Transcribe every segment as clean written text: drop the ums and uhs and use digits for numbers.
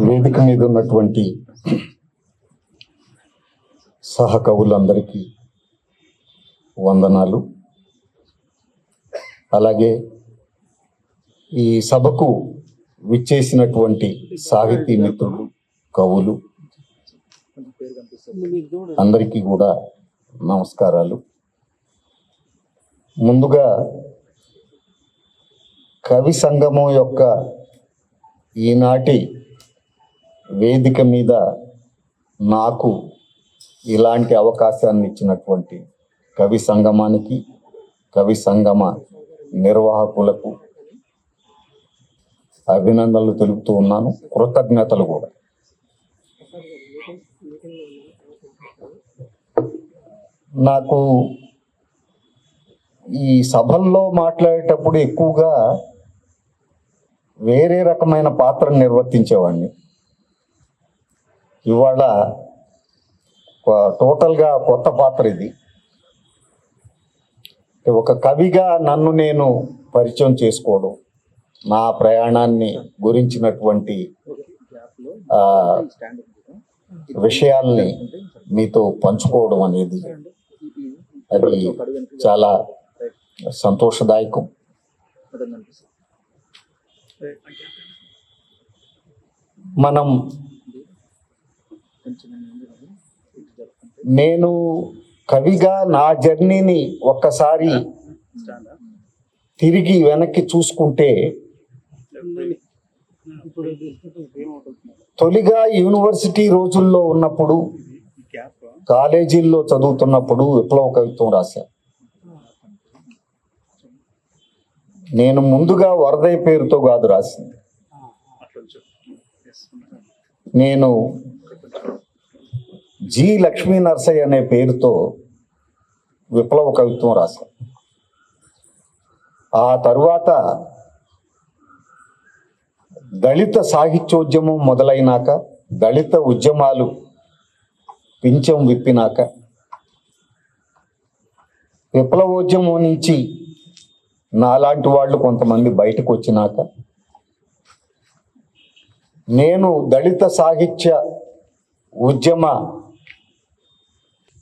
వేదిక మీద ఉన్నటువంటి సహకవులందరికీ వందనాలు. అలాగే ఈ సభకు విచ్చేసినటువంటి సాహితీ మిత్రులు, కవులు అందరికీ కూడా నమస్కారాలు. ముందుగా కవి సంగమం యొక్క ఈనాటి వేదిక మీద నాకు ఇలాంటి అవకాశాన్ని ఇచ్చినటువంటి కవి సంగమానికి, కవి సంగమ నిర్వాహకులకు అభినందనలు తెలుపుతూ ఉన్నాను, కృతజ్ఞతలు కూడా. నాకు ఈ సభల్లో మాట్లాడేటప్పుడు ఎక్కువగా వేరే రకమైన పాత్రను నిర్వర్తించేవాడిని. ఇవాళ టోటల్గా కొత్త పాత్ర ఇది. ఒక కవిగా నన్ను నేను పరిచయం చేసుకోవడం, నా ప్రయాణాన్ని గురించినటువంటి విషయాల్ని మీతో పంచుకోవడం అనేది అది చాలా సంతోషదాయకం. నేను కవిగా నా జర్నీని ఒక్కసారి తిరిగి వెనక్కి చూసుకుంటే, తొలిగా యూనివర్సిటీ రోజుల్లో ఉన్నప్పుడు, కాలేజీల్లో చదువుతున్నప్పుడు విప్లవ కవిత్వం రాశాను. నేను ముందుగా వరదయ్య పేరుతో కాదు రాసింది. నేను జి లక్ష్మీ నరసయ్య అనే పేరుతో విప్లవ కవిత్వం రాశాను. ఆ తరువాత దళిత సాహిత్యోద్యమం మొదలైనాక, దళిత ఉద్యమాలు పింఛం విప్పినాక, విప్లవోద్యమం నుంచి నాలాంటి వాళ్ళు కొంతమంది బయటకు వచ్చినాక, నేను దళిత సాహిత్య ఉద్యమ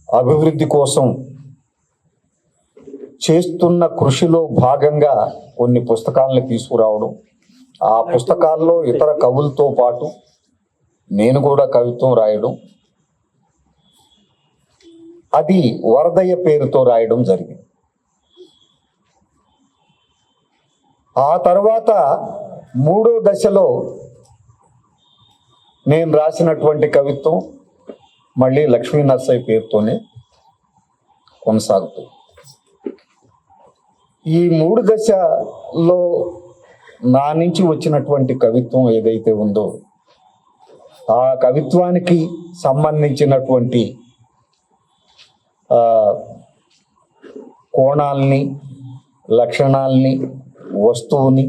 అభివృద్ధి కోసం చేస్తున్న కృషిలో భాగంగా కొన్ని పుస్తకాలను తీసుకురావడం, ఆ పుస్తకాల్లో ఇతర కవులతో పాటు నేను కూడా కవిత్వం రాయడం, అది వరదయ్య పేరుతో రాయడం జరిగింది. ఆ తర్వాత మూడో దశలో నేను రాసినటువంటి కవిత్వం మళ్ళీ లక్ష్మీ నరసయ్య పేరుతోనే కొనసాగుతుంది. ఈ మూడు దశలో నా నుంచి వచ్చినటువంటి కవిత్వం ఏదైతే ఉందో, ఆ కవిత్వానికి సంబంధించినటువంటి కోణాల్ని, లక్షణాల్ని, వస్తువుని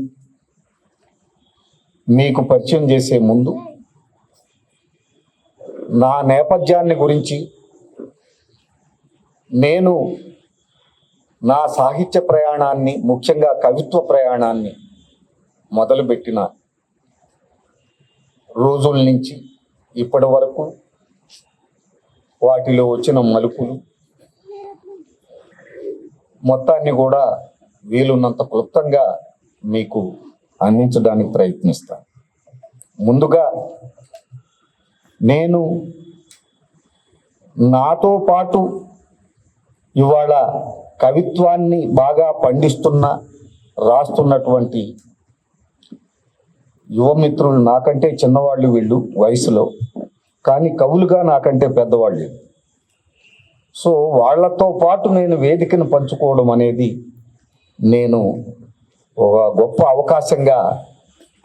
మీకు పరిచయం చేసే ముందు నా నేపథ్యాన్ని గురించి, నేను నా సాహిత్య ప్రయాణాన్ని, ముఖ్యంగా కవిత్వ ప్రయాణాన్ని మొదలుపెట్టిన రోజుల నుంచి ఇప్పటి వరకు వాటిలో వచ్చిన మలుపులు మొత్తాన్ని కూడా వీలున్నంత క్లుప్తంగా మీకు అందించడానికి ప్రయత్నిస్తాను. ముందుగా నేను నాతో పాటు ఇవాళ కవిత్వాన్ని బాగా రాస్తున్నటువంటి యువమిత్రులు, నాకంటే చిన్నవాళ్ళు వీళ్ళు వయసులో, కానీ కవులుగా నాకంటే పెద్దవాళ్ళు. సో వాళ్ళతో పాటు నేను వేదికను పంచుకోవడం అనేది నేను ఒక గొప్ప అవకాశంగా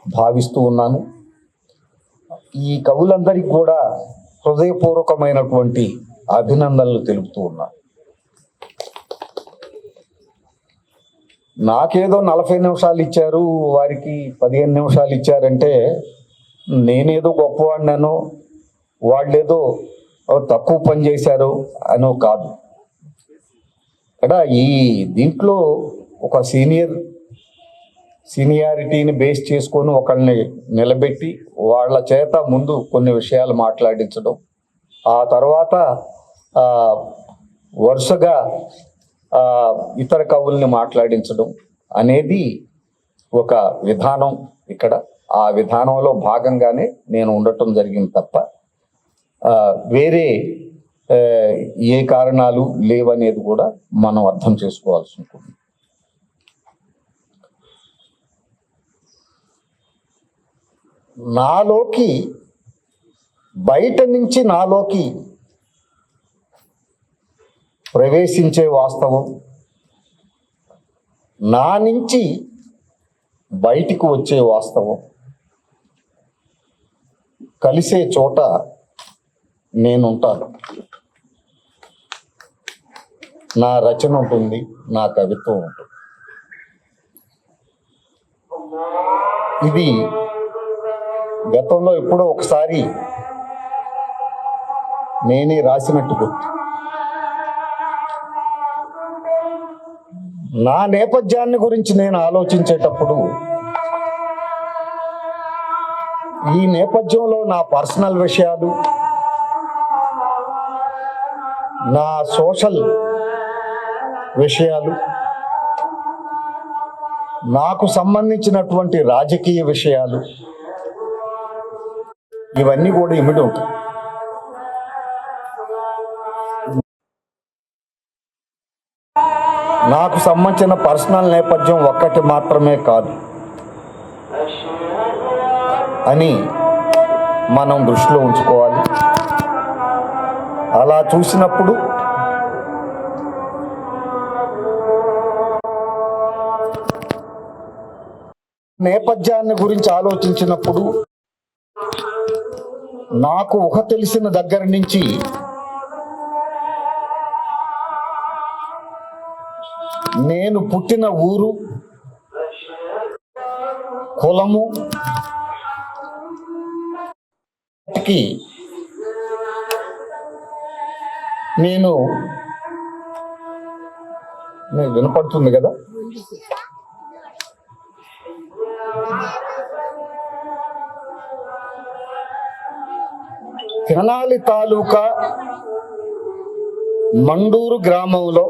భావిస్తూ ఉన్నాను. ఈ కవులందరికీ కూడా హృదయపూర్వకమైనటువంటి అభినందనలు తెలుపుతూ ఉన్నాను. నాకేదో 40 నిమిషాలు ఇచ్చారు, వారికి 15 నిమిషాలు ఇచ్చారంటే నేనేదో గొప్పవాడినో, వాళ్ళేదో తక్కువ పని చేశారు అనో కాదు. ఇక్కడ ఈ దీంట్లో ఒక సీనియర్ సీనియారిటీని బేస్ చేసుకొని ఒకళ్ళని నిలబెట్టి వాళ్ళ చేత ముందు కొన్ని విషయాలు మాట్లాడించడం, ఆ తర్వాత వరుసగా ఇతర కవుల్ని మాట్లాడించడం అనేది ఒక విధానం. ఇక్కడ ఆ విధానంలో భాగంగానే నేను ఉండటం జరిగింది తప్ప వేరే ఏ కారణాలు లేవనేది కూడా మనం అర్థం చేసుకోవాల్సి ఉంటుంది. నాలోకి బయట నుంచి నాలోకి ప్రవేశించే వాస్తవం, నా నుంచి బయటికి వచ్చే వాస్తవం కలిసే చోట నేనుంటాను. నా రచన ఉంటుంది, నా కవిత్వం ఉంటుంది. ఇది గతంలో ఎప్పుడో ఒకసారి నేనే రాసినట్టు గుర్తు. నా నేపథ్యాన్ని గురించి నేను ఆలోచించేటప్పుడు ఈ నేపథ్యంలో నా పర్సనల్ విషయాలు, నా సోషల్ విషయాలు, నాకు సంబంధించినటువంటి రాజకీయ విషయాలు ఇవన్నీ కూడా ఇమిడి ఉంటాయి. నాకు సంబంధించిన పర్సనల్ నేపథ్యం ఒక్కటి మాత్రమే కాదు అని మనం దృష్టిలో ఉంచుకోవాలి. అలా చూసినప్పుడు నేపథ్యాన్ని గురించి ఆలోచించినప్పుడు నాకు ఊహ తెలిసిన దగ్గర నుంచి నేను పుట్టిన ఊరు, కులము నేను వినపడుతుంది కదా, తెనాలి తాలూకా మండూరు గ్రామంలో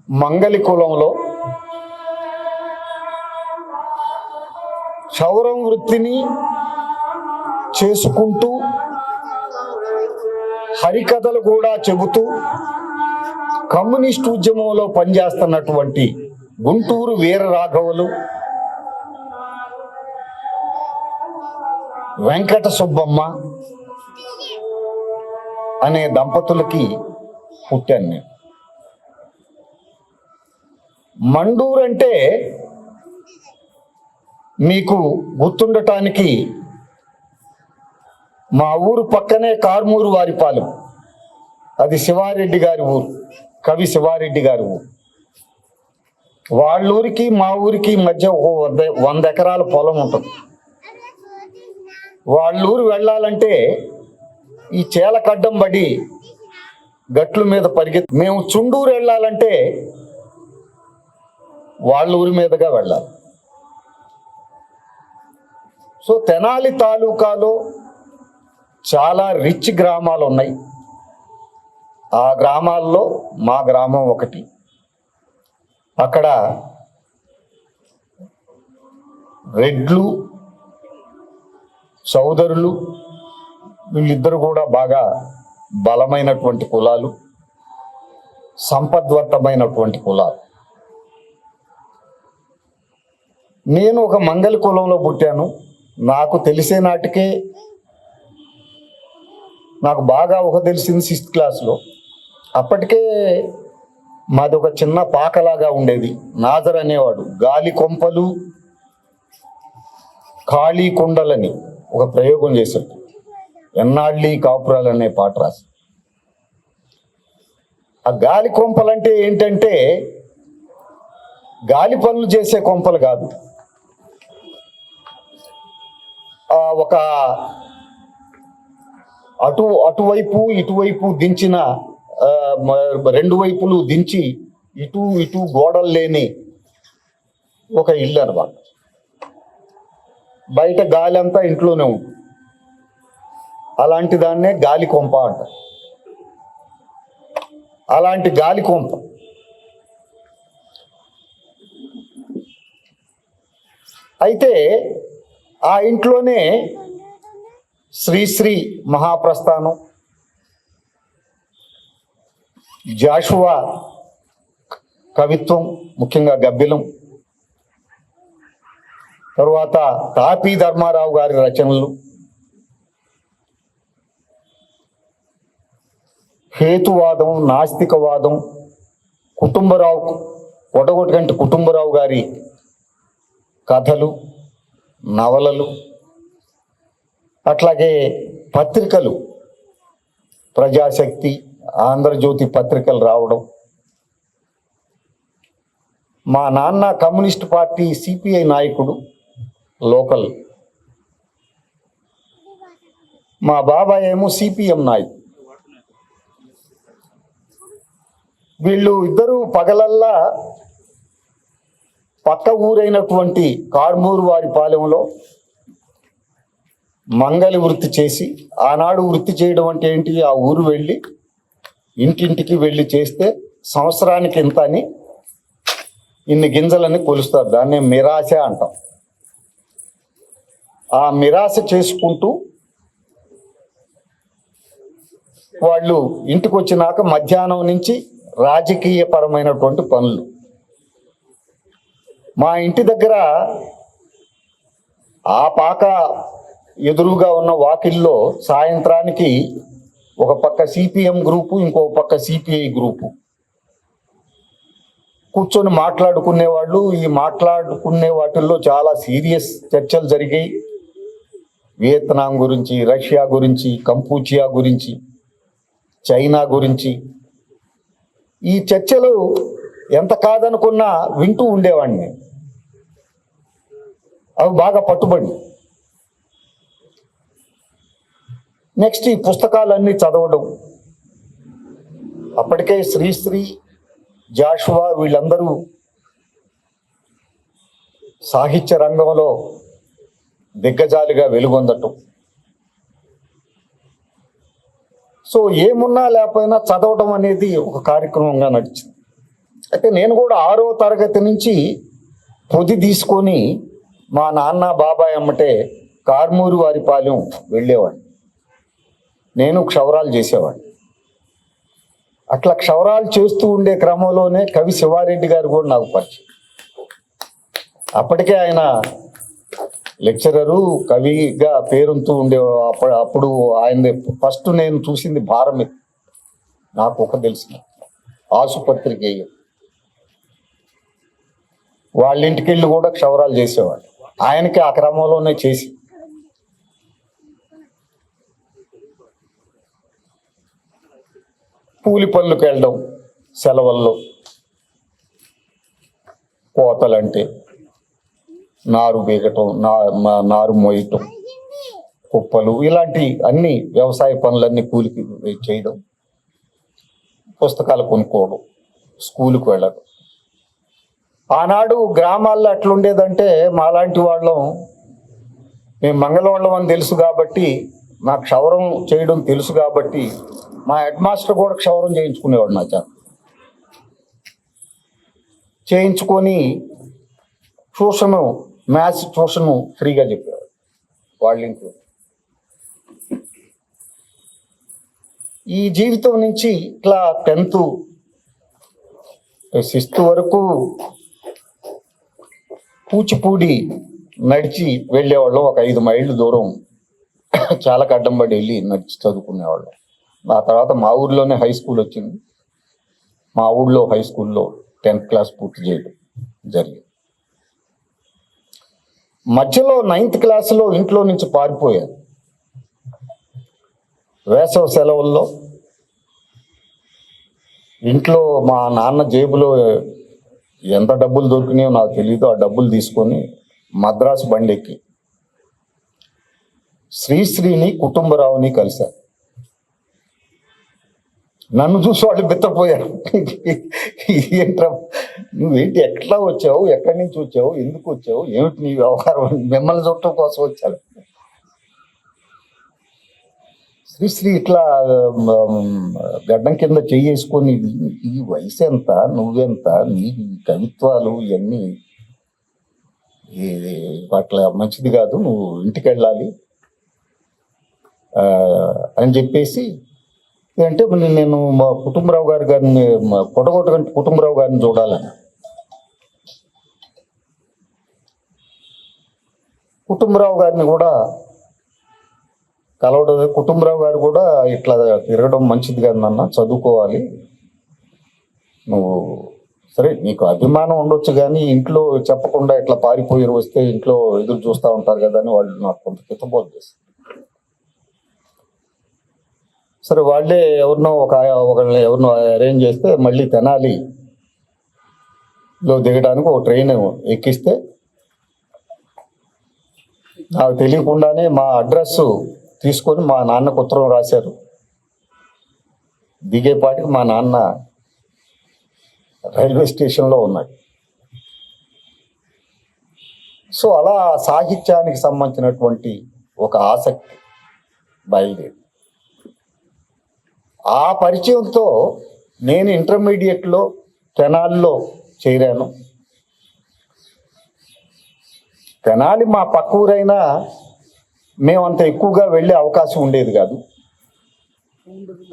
మంగలి కులంలో క్షౌరం వృత్తిని చేసుకుంటూ హరికథలు కూడా చెబుతూ కమ్యూనిస్ట్ ఉద్యమంలో పనిచేస్తున్నటువంటి గుంటూరు వీర రాఘవులు, వెంకట సుబ్బమ్మ అనే దంపతులకి పుట్టాను నేను. మండూరు అంటే మీకు గుర్తుండటానికి మా ఊరు పక్కనే కార్మూరు వారిపాలెం, అది శివారెడ్డి గారి ఊరు, కవి శివారెడ్డి గారి ఊరు. వాళ్ళూరికి మా ఊరికి మధ్య 100 ఎకరాల పొలం ఉంటుంది. వాళ్ళూరు వెళ్ళాలంటే ఈ చేలకడ్డం పడి గట్ల మీద పరిగెత్తి, మేము చుండూరు వెళ్ళాలంటే వాళ్ళ ఊరి మీదుగా వెళ్ళాలి. సో తెనాలి తాలూకాలో చాలా రిచ్ గ్రామాలు ఉన్నాయి. ఆ గ్రామాల్లో మా గ్రామం ఒకటి. అక్కడ రెడ్లు సోదరులు వీళ్ళిద్దరు కూడా బాగా బలమైనటువంటి కులాలు, సంపద్వంతమైనటువంటి కులాలు. నేను ఒక మంగళ కులంలో పుట్టాను. నాకు తెలిసే నాటికే, నాకు బాగా తెలిసింది 6th క్లాస్లో. అప్పటికే మాది ఒక చిన్న పాకలాగా ఉండేది. నాజర్ అనేవాడు గాలి కొంపలు ఖాళీ కుండలని ఒక ప్రయోగం చేశాడు. ఎన్నాళ్ళీ కాపురాలు అనే పాట రాసి. ఆ గాలి కొంపలంటే ఏంటంటే గాలి పనులు చేసే కొంపలు కాదు, ఒక అటువైపు ఇటువైపు దించిన 2 వైపులు దించి ఇటు ఇటు గోడలు లేని ఒక ఇల్లు అనమాట. బయట గాలి అంతా ఇంట్లోనే ఉంటుంది. అలాంటి దాన్నే గాలి కొంప అంటారు. అలాంటి గాలి కొంప అయితే ఆ ఇంట్లోనే శ్రీశ్రీ మహాప్రస్థానం, జాషువా కవిత్వం, ముఖ్యంగా గబ్బిలం, తరువాత తాపీ ధర్మారావు గారి రచనలు, హేతువాదం, నాస్తికవాదం, కొటగొట్టగంటి కుటుంబరావు గారి కథలు, నవలలు, అట్లాగే పత్రికలు, ప్రజాశక్తి, ఆంధ్రజ్యోతి పత్రికలు రావడం. మా నాన్న కమ్యూనిస్ట్ పార్టీ సిపిఐ నాయకుడు లోకల్, మా బాబాయ్ ఏమో సిపిఎం నాయకుడు. వీళ్ళు ఇద్దరు పగలల్లా పక్క ఊరైనటువంటి కార్మూరు వారి పాలెంలో మంగలి వృత్తి చేసి, ఆనాడు వృత్తి చేయడం అంటే ఏంటి, ఆ ఊరు వెళ్ళి ఇంటింటికి వెళ్ళి చేస్తే సంవత్సరానికి ఇంత అని ఇన్ని గింజలని కొలుస్తారు. దాన్నే మిరాశ అంటాం. ఆ మిరాశ చేసుకుంటూ వాళ్ళు ఇంటికి వచ్చినాక మధ్యాహ్నం నుంచి రాజకీయపరమైనటువంటి పనులు. మా ఇంటి దగ్గర ఆ పాక ఎదురుగా ఉన్న వాకిల్లో సాయంత్రానికి ఒక పక్క సిపిఎం గ్రూపు, ఇంకో పక్క సిపిఐ గ్రూపు కూర్చొని మాట్లాడుకునేవాళ్ళు. ఈ మాట్లాడుకునే వాటిల్లో చాలా సీరియస్ చర్చలు జరిగాయి. వియత్నాం గురించి, రష్యా గురించి, కంపూచియా గురించి, చైనా గురించి. ఈ చర్చలు ఎంత కాదనుకున్నా వింటూ ఉండేవాడిని. అవి బాగా పట్టుబడి నెక్స్ట్ ఈ పుస్తకాలన్నీ చదవడం. అప్పటికే శ్రీశ్రీ, జాషువా వీళ్ళందరూ సాహిత్య రంగంలో దిగ్గజాలుగా వెలుగొందటం. సో ఏమున్నా లేకపోయినా చదవడం అనేది ఒక కార్యక్రమంగా నడిచింది. అయితే నేను కూడా 6వ తరగతి నుంచి పొది తీసుకొని మా నాన్న బాబాయ్ అమ్మటే కార్మూరు వారి పాలెం వెళ్ళేవాడిని. నేను క్షవరాలు చేసేవాడిని. అట్లా క్షవరాలు చేస్తూ ఉండే క్రమంలోనే కవి శివారెడ్డి గారు కూడా నాకు పరిచయం. అప్పటికే ఆయన లెక్చరరు, కవిగా పేరుంటూ ఉండేవాడు. అప్పుడు ఆయన ఫస్ట్ నేను చూసింది భారమి, నాకు ఒక తెలిసిన ఆసుపత్రికి వాళ్ళ ఇంటికి వెళ్ళి కూడా క్షవరాలు చేసేవాడు. ఆయనకి ఆ క్రమంలోనే చేసి కూలి పనులకు వెళ్ళడం, సెలవుల్లో కోతలంటే నారు బీగటం, నారు మోయటం, కుప్పలు, ఇలాంటి అన్ని వ్యవసాయ పనులన్నీ కూలికి చేయడం, పుస్తకాలు కొనుక్కోవడం, స్కూలుకు వెళ్ళడం. ఆనాడు గ్రామాల్లో ఎట్లుండేదంటే మాలాంటి వాళ్ళం, మేము మంగళవాళ్ళం అని తెలుసు కాబట్టి, నాకు క్షవరం చేయడం తెలుసు కాబట్టి మా హెడ్ మాస్టర్ కూడా క్షవరం చేయించుకునేవాడు నా చేత. చేయించుకొని ట్యూషను, మ్యాథ్స్ ట్యూషను ఫ్రీగా చెప్పేవాడు వాళ్ళ ఇంట్లో. ఈ జీవితం నుంచి ఇట్లా 10th 6th వరకు కూచిపూడి నడిచి వెళ్ళేవాళ్ళం. ఒక 5 మైళ్ళు దూరం చాలా కడ్డంబడి వెళ్ళి నడిచి చదువుకునేవాళ్ళం. ఆ తర్వాత మా ఊర్లోనే హై స్కూల్ వచ్చింది. మా ఊళ్ళో హై స్కూల్లో 10th క్లాస్ పూర్తి చేయడం జరిగింది. మధ్యలో 9th క్లాసులో ఇంట్లో నుంచి పారిపోయాను. వేసవి సెలవుల్లో ఇంట్లో మా నాన్న జేబులో ఎంత డబ్బులు దొరికినాయో నాకు తెలియదు. ఆ డబ్బులు తీసుకొని మద్రాసు బండెక్కి శ్రీశ్రీని, కుటుంబరావుని కలిశాను. నన్ను చూసి వాళ్ళు బిత్తపోయారు. ఏంట్రా నువ్వేంటి, ఎట్లా వచ్చావు, ఎక్కడి నుంచి వచ్చావు, ఎందుకు వచ్చావు, ఏమిటి నీ వ్యవహారం, మిమ్మల్ని చూడటం కోసం వచ్చాను. శ్రీశ్రీ ఇట్లా గడ్డం కింద చెయ్యేసుకొని, ఈ వయసు ఎంత, నువ్వెంత, నీ కవిత్వాలు ఇవన్నీ అట్లా మంచిది కాదు, నువ్వు ఇంటికి వెళ్ళాలి అని చెప్పేసి, అంటే నేను మా కుటుంబరావు గారిని పొడగొట్టగంటి కుటుంబరావు గారిని చూడాలని. కుటుంబరావు గారిని కూడా కలవడం, కుటుంబరావు గారు కూడా ఇట్లా తిరగడం మంచిది కాదు నాన్న, చదువుకోవాలి నువ్వు, సరే నీకు అభిమానం ఉండొచ్చు కానీ ఇంట్లో చెప్పకుండా ఇట్లా పారిపోయి వస్తే ఇంట్లో ఎదురు చూస్తూ ఉంటారు కదా అని వాళ్ళు నాకు కొంత హితబోధ చేస్తారు. సరే వాళ్ళే ఒకళ్ళని ఎవరినో అరేంజ్ చేస్తే మళ్ళీ తెనాలిలో దిగడానికి ఒక ట్రైన్ ఎక్కిస్తే నాకు తెలియకుండానే మా అడ్రస్ తీసుకొని మా నాన్నకు ఉత్తరం రాశారు. దిగేపాటికి మా నాన్న రైల్వే స్టేషన్లో ఉన్నాడు. సో అలా సాహిత్యానికి సంబంధించినటువంటి ఒక ఆసక్తి బయలుదేరి, ఆ పరిచయంతో నేను ఇంటర్మీడియట్లో తెనాలిలో చేరాను. తెనాలి మా పక్క ఊరైనా మేమంత ఎక్కువగా వెళ్ళే అవకాశం ఉండేది కాదు.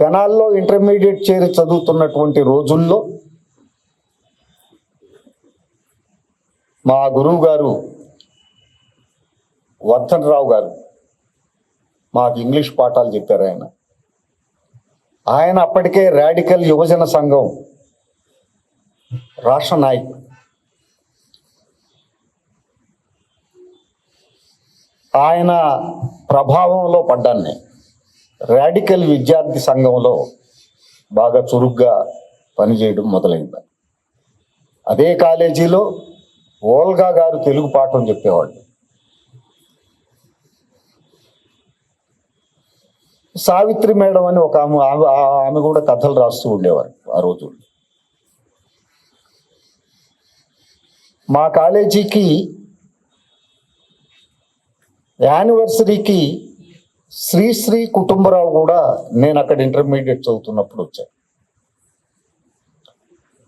తెనాలిలో ఇంటర్మీడియట్ చేరి చదువుతున్నటువంటి రోజుల్లో మా గురువు గారు వర్ధనరావు గారు మాకు ఇంగ్లీష్ పాఠాలు చెప్పారు. ఆయన అప్పటికే రాడికల్ యువజన సంఘం రాష్ట్ర నాయకుడు. ఆయన ప్రభావంలో పడ్డాను నేను. రాడికల్ విద్యార్థి సంఘంలో బాగా చురుగ్గా పనిచేయడం మొదలైంది. అదే కాలేజీలో ఓల్గా గారు తెలుగు పాఠం చెప్పేవాళ్ళు. సావిత్రి మేడం అని ఒక ఆమె కూడా కథలు రాస్తూ ఉండేవారు ఆ రోజు. మా కాలేజీకి యానివర్సరీకి శ్రీశ్రీ కుటుంబరావు కూడా నేను అక్కడ ఇంటర్మీడియట్ చదువుతున్నప్పుడు వచ్చాను.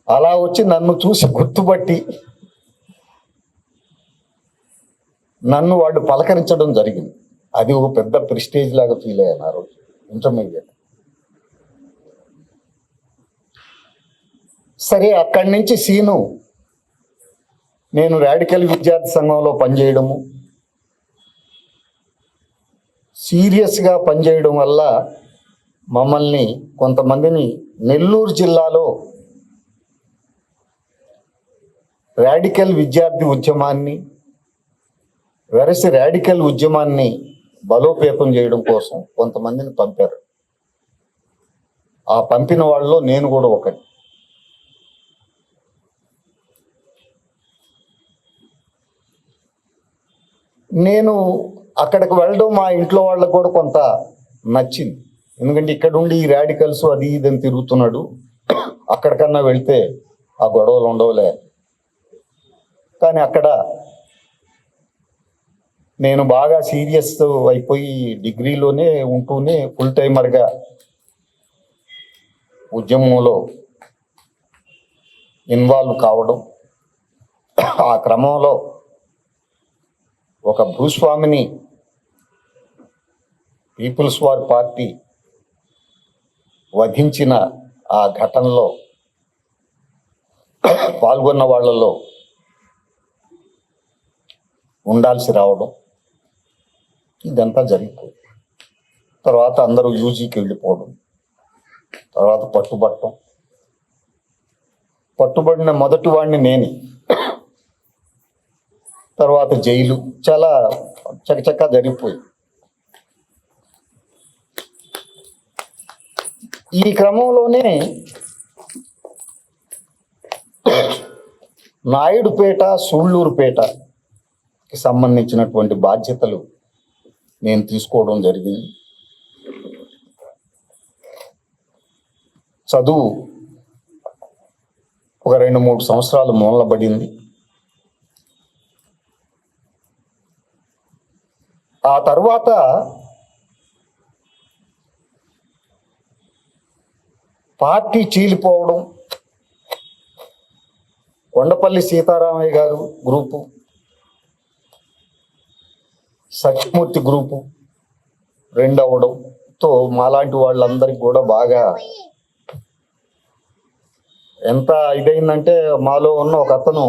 అలా వచ్చి నన్ను చూసి గుర్తుపట్టి నన్ను వాళ్ళు పలకరించడం జరిగింది. అది ఒక పెద్ద ప్రెస్టేజ్ లాగా ఫీల్ అయ్యాను ఆ రోజు ఇంటర్మీడియట్. సరే, అక్కడి నుంచి సీను నేను రాడికల్ విద్యార్థి సంఘంలో పనిచేయడము, సీరియస్గా పనిచేయడం వల్ల మమ్మల్ని కొంతమందిని నెల్లూరు జిల్లాలో రాడికల్ విద్యార్థి ఉద్యమాన్ని, వెరసి రాడికల్ ఉద్యమాన్ని బలోపేతం చేయడం కోసం కొంతమందిని పంపారు. ఆ పంపిన వాళ్ళలో నేను కూడా ఒకటి. నేను అక్కడికి వెళ్ళడం మా ఇంట్లో వాళ్ళకు కూడా కొంత నచ్చింది. ఎందుకంటే ఇక్కడ ఉండి ఈ రాడికల్స్ అది ఇదని తిరుగుతున్నాడు, అక్కడికన్నా వెళ్తే ఆ గొడవలు ఉండవులే. కానీ అక్కడ నేను బాగా సీరియస్ అయిపోయి డిగ్రీలోనే ఉంటూనే ఫుల్ టైమర్గా ఉద్యమంలో ఇన్వాల్వ్ కావడం, ఆ క్రమంలో ఒక భూస్వామిని పీపుల్స్ వార్ పార్టీ వధించిన ఆ ఘటనలో పాల్గొన్న వాళ్ళలో ఉండాల్సి రావడం, ఇదంతా జరిగిపోయింది. తర్వాత అందరూ యూజీకి వెళ్ళిపోవడం, తర్వాత పట్టుబడిన మొదటి వాడిని నేనే. తర్వాత జైలు, చాలా చకచకా జరిగిపోయింది. ఈ క్రమంలోనే నాయుడుపేట, సూళ్ళూరుపేటకి సంబంధించినటువంటి బాధ్యతలు నేను తీసుకోవడం జరిగింది. చదువు ఒక 2-3 సంవత్సరాలు మూలబడింది. ఆ తర్వాత పార్టీ చీలిపోవడం, కొండపల్లి సీతారామయ్య గారు గ్రూపు, సత్యమూర్తి గ్రూపు రెండవడంతో మాలాంటి వాళ్ళందరికీ కూడా బాగా ఎంత ఇదైందంటే, మాలో ఉన్న ఒక అతను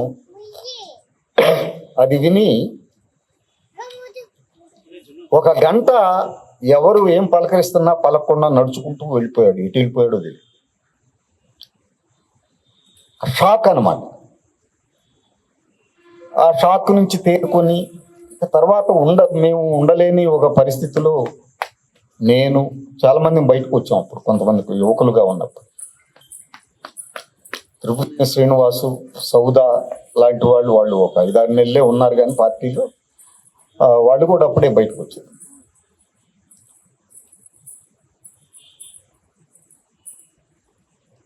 అది విని 1 గంట ఎవరు ఏం పలకరిస్తున్నా పలకకుండా నడుచుకుంటూ వెళ్ళిపోయాడు. ఎటు వెళ్ళిపోయాడు అది షాక్ అన్నమాట. ఆ షాక్ నుంచి తేరుకొని తర్వాత మేము ఉండలేని ఒక పరిస్థితిలో నేను చాలా మంది బయటకు వచ్చాం. అప్పుడు కొంతమందికి యువకులుగా ఉన్నప్పుడు తిరుపతి శ్రీనివాసు, సౌదా లాంటి వాళ్ళు ఒక 5-6 నెలలే ఉన్నారు కానీ పార్టీలో వాళ్ళు కూడా అప్పుడే బయటకు వచ్చారు.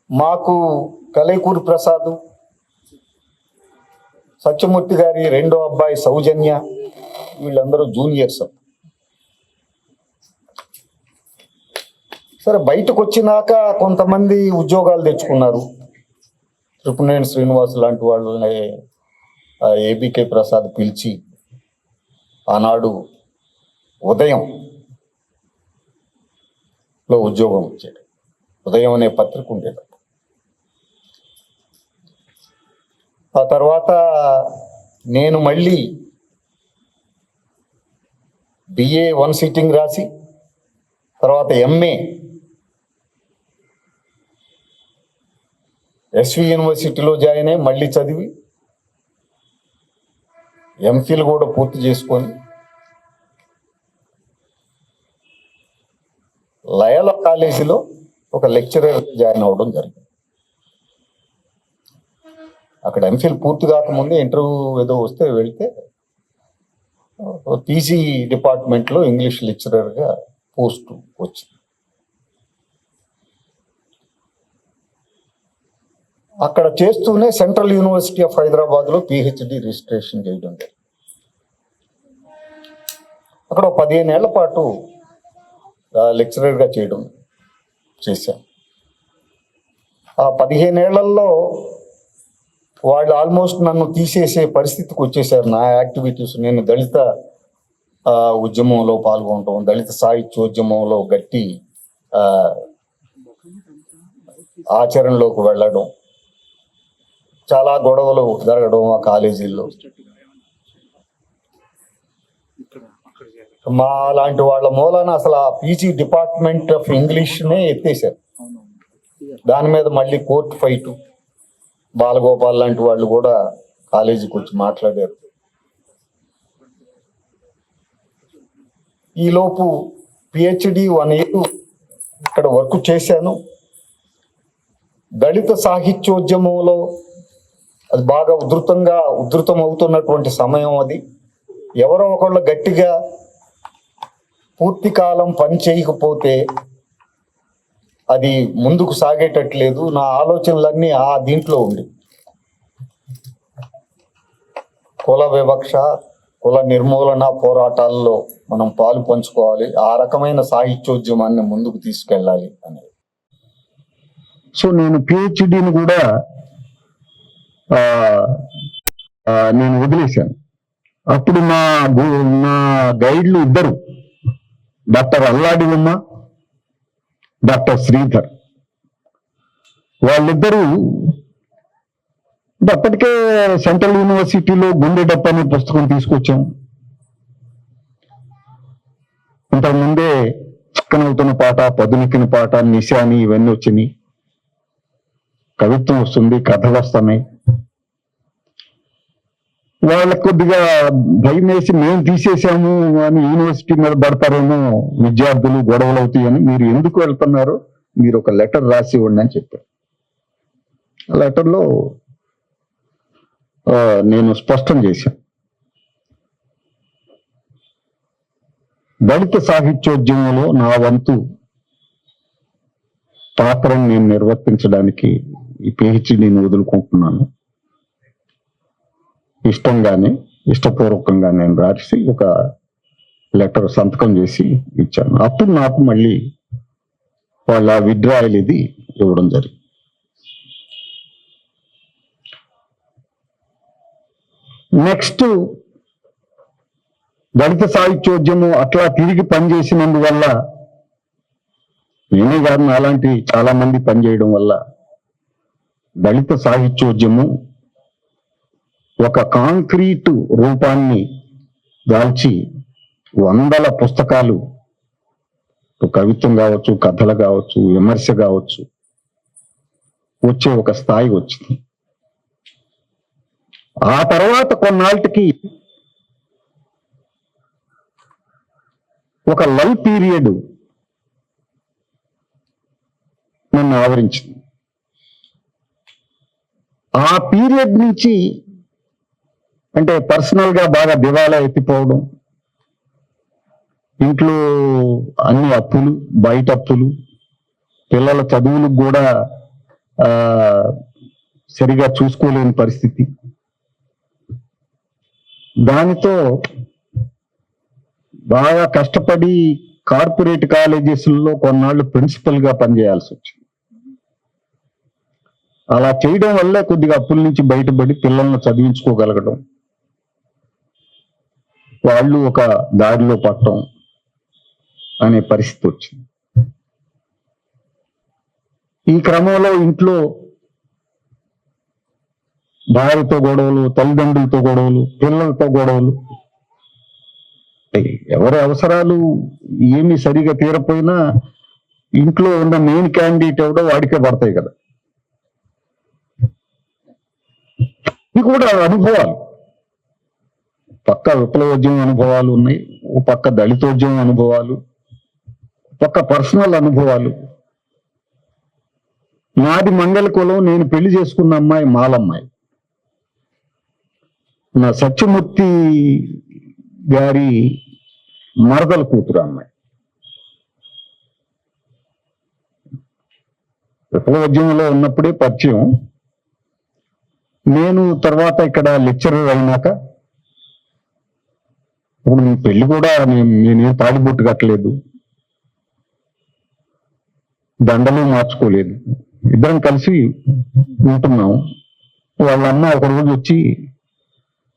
మాకు కలైకూరి ప్రసాద్, సత్యమూర్తి గారి రెండో అబ్బాయి సౌజన్య, వీళ్ళందరూ జూనియర్స్. సరే, బయటకు వచ్చినాక కొంతమంది ఉద్యోగాలు తెచ్చుకున్నారు. త్రిపునేని శ్రీనివాస్ లాంటి వాళ్ళని ఏబికే ప్రసాద్ పిలిచి ఆనాడు ఉదయంలో ఉద్యోగం ఇచ్చాడు. ఉదయం అనే పత్రిక ఉండేది. ఆ తర్వాత నేను మళ్ళీ బిఏ 1 సిట్టింగ్ రాసి తర్వాత ఎంఏ ఎస్వి యూనివర్సిటీలో జాయిన్ అయ్యి మళ్ళీ చదివి ఎంఫిల్ కూడా పూర్తి చేసుకొని లయోలా కాలేజీలో ఒక లెక్చరర్ జాయిన్ అవ్వడం జరిగింది. అక్కడ ఎంఫిల్ పూర్తి కాకముందే ఇంటర్వ్యూ ఏదో వస్తే వెళ్తే పీజీ డిపార్ట్మెంట్లో ఇంగ్లీష్ లెక్చరర్గా పోస్ట్ వచ్చింది. అక్కడ చేస్తూనే సెంట్రల్ యూనివర్సిటీ ఆఫ్ హైదరాబాద్లో పిహెచ్డి రిజిస్ట్రేషన్ చేయడం జరిగింది. అక్కడ 15 ఏళ్ల పాటు లెక్చరర్గా చేశాను. ఆ 15 ఏళ్లలో వాళ్ళు ఆల్మోస్ట్ నన్ను తీసేసే పరిస్థితికి వచ్చేసారు. నా యాక్టివిటీస్, నేను దళిత ఉద్యమంలో పాల్గొనడం, దళిత సాహిత్యోద్యమంలో గట్టి ఆచరణలోకి వెళ్ళడం, చాలా గొడవలు జరగడం ఆ కాలేజీల్లో. మా లాంటి వాళ్ళ మూలాన అసలు ఆ పీజీ డిపార్ట్మెంట్ ఆఫ్ ఇంగ్లీష్నే ఎత్తేసారు. దాని మీద మళ్ళీ కోర్టు ఫైటు, బాలగోపాల్ లాంటి వాళ్ళు కూడా కాలేజీకి వచ్చి మాట్లాడారు. ఈలోపు పిహెచ్డి 1 ఇయర్ ఇక్కడ వర్క్ చేశాను. దళిత సాహిత్యోద్యమంలో అది బాగా ఉధృతం అవుతున్నటువంటి సమయం అది. ఎవరో ఒకళ్ళు గట్టిగా పూర్తి కాలం పని చేయకపోతే అది ముందుకు సాగేటట్లేదు. నా ఆలోచనలన్నీ దీంట్లో ఉండి కుల వివక్ష, కుల నిర్మూలన పోరాటాల్లో మనం పాలు పంచుకోవాలి, ఆ రకమైన సాహిత్యోద్యమాన్ని ముందుకు తీసుకెళ్ళాలి అనేది. సో నేను పిహెచ్డిని కూడా నేను వదిలేశాను. అప్పుడు నా గైడ్లు ఇద్దరు, డాక్టర్ అల్లాడి ఉమ్మ, డాక్టర్ శ్రీధర్, వాళ్ళిద్దరూ అప్పటికే సెంట్రల్ యూనివర్సిటీలో గుండెడప్ప అనే పుస్తకం తీసుకొచ్చాం. ఇంతకుముందే చిక్కనవుతున్న పాట, పదునెక్కిన పాట, నిశాని ఇవన్నీ వచ్చినాయి. కవిత్వం వస్తుంది, కథలు వస్తున్నాయి. వాళ్ళకి కొద్దిగా భయం వేసి మేము తీసేసాము అని యూనివర్సిటీ మీద పడతారేమో, విద్యార్థులు గొడవలు అవుతాయని, మీరు ఎందుకు వెళ్తున్నారు, మీరు ఒక లెటర్ రాసి ఇవ్వండి అని చెప్పారు. ఆ లెటర్లో నేను స్పష్టం చేశాను, దళిత సాహిత్యోద్యమంలో నా వంతు పాత్రను నేను నిర్వర్తించడానికి ఈ పిహెచ్డిని వదులుకుంటున్నాను. ఇష్టపూర్వకంగా నేను రాసి ఒక లెటర్ సంతకం చేసి ఇచ్చాను. అప్పుడు నాకు మళ్ళీ వాళ్ళ విత్డ్రాయల్ ఇది ఇవ్వడం జరిగింది. నెక్స్ట్ దళిత సాహిత్యోద్యమం అట్లా తిరిగి పనిచేసినందువల్ల, నేనే కాదు అలాంటి చాలా మంది పనిచేయడం వల్ల దళిత సాహిత్యోద్యమం ఒక కాంక్రీట్ రూపాన్ని దాల్చి వందల పుస్తకాలు, కవిత్వం కావచ్చు, కథలు కావచ్చు, విమర్శ కావచ్చు, వచ్చే ఒక స్థాయి వచ్చింది. ఆ తర్వాత కొన్నాళ్ళకి ఒక లవ్ పీరియడ్ నన్ను ఆవరించింది. ఆ పీరియడ్ నుంచి అంటే పర్సనల్ గా బాగా దివాలా ఎత్తిపోవడం, ఇంట్లో అన్ని అప్పులు, బయట అప్పులు, పిల్లల చదువులకు కూడా సరిగా చూసుకోలేని పరిస్థితి. దానితో బాగా కష్టపడి కార్పొరేట్ కాలేజెస్లో కొన్నాళ్ళు ప్రిన్సిపల్ గా పనిచేయాల్సి వచ్చింది. అలా చేయడం వల్లే కొద్దిగా అప్పుల నుంచి బయటపడి పిల్లల్ని చదివించుకోగలగడం, వాళ్ళు ఒక దారిలో పట్టడం అనే పరిస్థితి వచ్చింది. ఈ క్రమంలో ఇంట్లో భార్యతో గొడవలు, తల్లిదండ్రులతో గొడవలు, పిల్లలతో గొడవలు, ఎవరి అవసరాలు ఏమి సరిగా తీరపోయినా ఇంట్లో ఉన్న మెయిన్ క్యాండిడేట్ ఎవడో వాడికే పడతాయి కదా. ఇవి కూడా అనుభవాలు, పక్క విప్లవోద్యమం అనుభవాలు ఉన్నాయి, ఓ పక్క దళితోద్యమం అనుభవాలు, పక్క పర్సనల్ అనుభవాలు. నాది మంగళ కులం, నేను పెళ్లి చేసుకున్న అమ్మాయి మాలమ్మాయి. నా సత్యమూర్తి గారి మరదల కూతురు అమ్మాయి. విప్లవోద్యమంలో ఉన్నప్పుడే పరిచయం. నేను తర్వాత ఇక్కడ లెక్చరర్ అయినాక, ఇప్పుడు నీ పెళ్లి కూడా నేనేం తాడిబొట్టు కట్టలేదు, దండలు మార్చుకోలేదు, ఇద్దరం కలిసి ఉంటున్నాం. వాళ్ళ అమ్మ ఒక రోజు వచ్చి,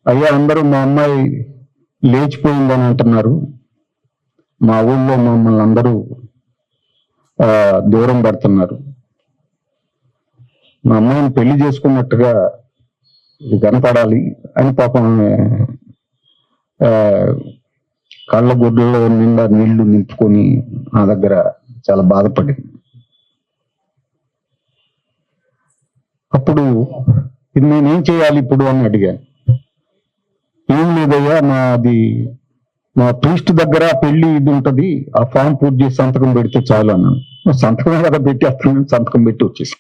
అయ్యా అందరూ మా అమ్మాయి లేచిపోయిందని అంటున్నారు, మా ఊళ్ళో మమ్మల్ని అందరూ దూరం పడుతున్నారు, మా అమ్మాయిని పెళ్లి చేసుకున్నట్టుగా కనపడాలి అని పాపం కళ్ళ గుడ్డలో నిండా నీళ్లు నింపుకొని నా దగ్గర చాలా బాధపడింది. అప్పుడు ఇది నేనేం చేయాలి ఇప్పుడు అని అడిగాను. ఏం లేదయ్యా, మా ప్రీస్ట్ దగ్గర పెళ్లి ఇది ఉంటది, ఆ ఫామ్ పూర్తి చేసి సంతకం పెడితే చాలు అన్నాను. సంతకం కదా పెట్టేస్తాను, సంతకం పెట్టి వచ్చేసి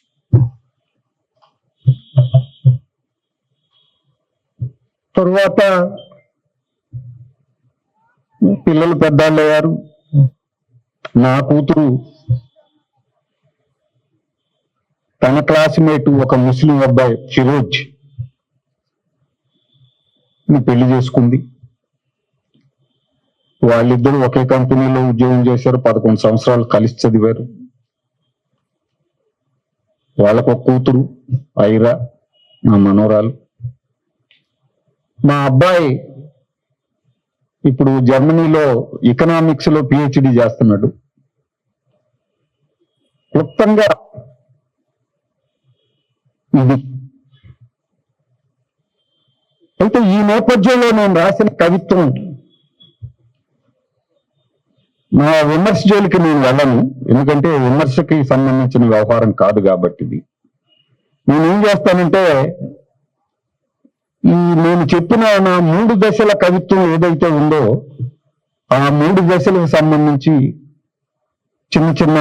తర్వాత పిల్లలు పెద్దాళ్ళు అయ్యారు. నా కూతురు తన క్లాస్మేట్ ఒక ముస్లిం అబ్బాయి ఫిరోజ్ పెళ్లి చేసుకుంది. వాళ్ళిద్దరూ ఒకే కంపెనీలో ఉద్యోగం చేశారు, 11 సంవత్సరాలు కలిసి చదివారు. వాళ్ళకు ఒక కూతురు ఐరా, నా మనోరాలు. మా అబ్బాయి ఇప్పుడు జర్మనీలో ఎకనామిక్స్ లో పిహెచ్డి చేస్తున్నాడు. క్లుప్తంగా ఇది. అయితే ఈ నేపథ్యంలో నేను రాసిన కవిత్వం, నా విమర్శ జోలికి నేను వెళ్ళను, ఎందుకంటే విమర్శకి సంబంధించిన వ్యవహారం కాదు కాబట్టి. ఇది నేనేం చేస్తానంటే, నేను చెప్పిన నా 3 దశల కవిత్వం ఏదైతే ఉందో ఆ 3 దశలకు సంబంధించి చిన్న చిన్న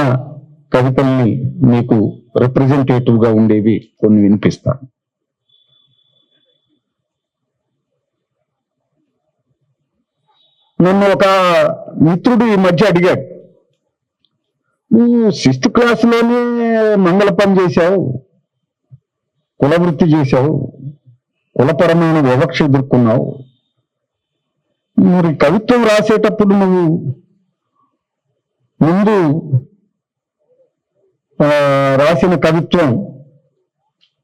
కవితల్ని మీకు రిప్రజెంటేటివ్ గా ఉండేవి కొన్ని వినిపిస్తాను. నన్ను ఒక మిత్రుడు ఈ మధ్య అడిగాడు, నువ్వు 6th క్లాస్లోనే మంగళ పని చేశావు, కులవృత్తి చేశావు, కులపరమైన వివక్ష ఎదుర్కొన్నావు. మరి కవిత్వం రాసేటప్పుడు నువ్వు ముందు రాసిన కవిత్వం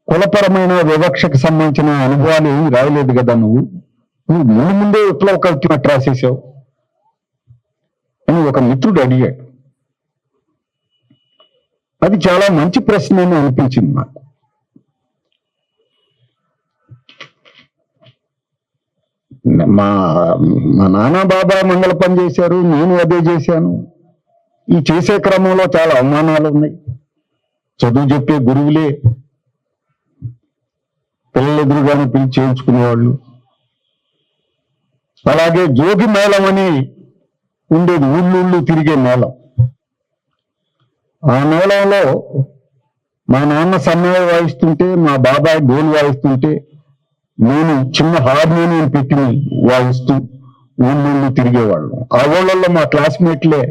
కులపరమైన వివక్షకు సంబంధించిన అనుభవాలు ఏమి రాయలేదు కదా. నువ్వు ముందే విప్లవ కవిత్వం అట్లా రాసేసావు అని ఒక మిత్రుడు అడిగాడు. అది చాలా మంచి ప్రశ్న అని అనిపించింది నాకు. మా మా నాన్న బాబా మంగళ పని చేశారు, నేను అదే చేశాను. ఈ చేసే క్రమంలో చాలా అవమానాలు ఉన్నాయి. చదువు చెప్పే గురువులే పిల్లల ఎదురుగానే పిలిచి చేయించుకునేవాళ్ళు. అలాగే జోగి మేళం అని ఉండేది, ఊళ్ళు తిరిగే మేళం. ఆ మేళంలో మా నాన్న సన్నాయి వాయిస్తుంటే, మా బాబాయ్ డోలు వాయిస్తుంటే, నేను చిన్న హార్మోనియం పెట్టి వాయిస్తూ ఊళ్ళు తిరిగేవాళ్ళు. ఆ ఊళ్ళల్లో మా క్లాస్మేట్లే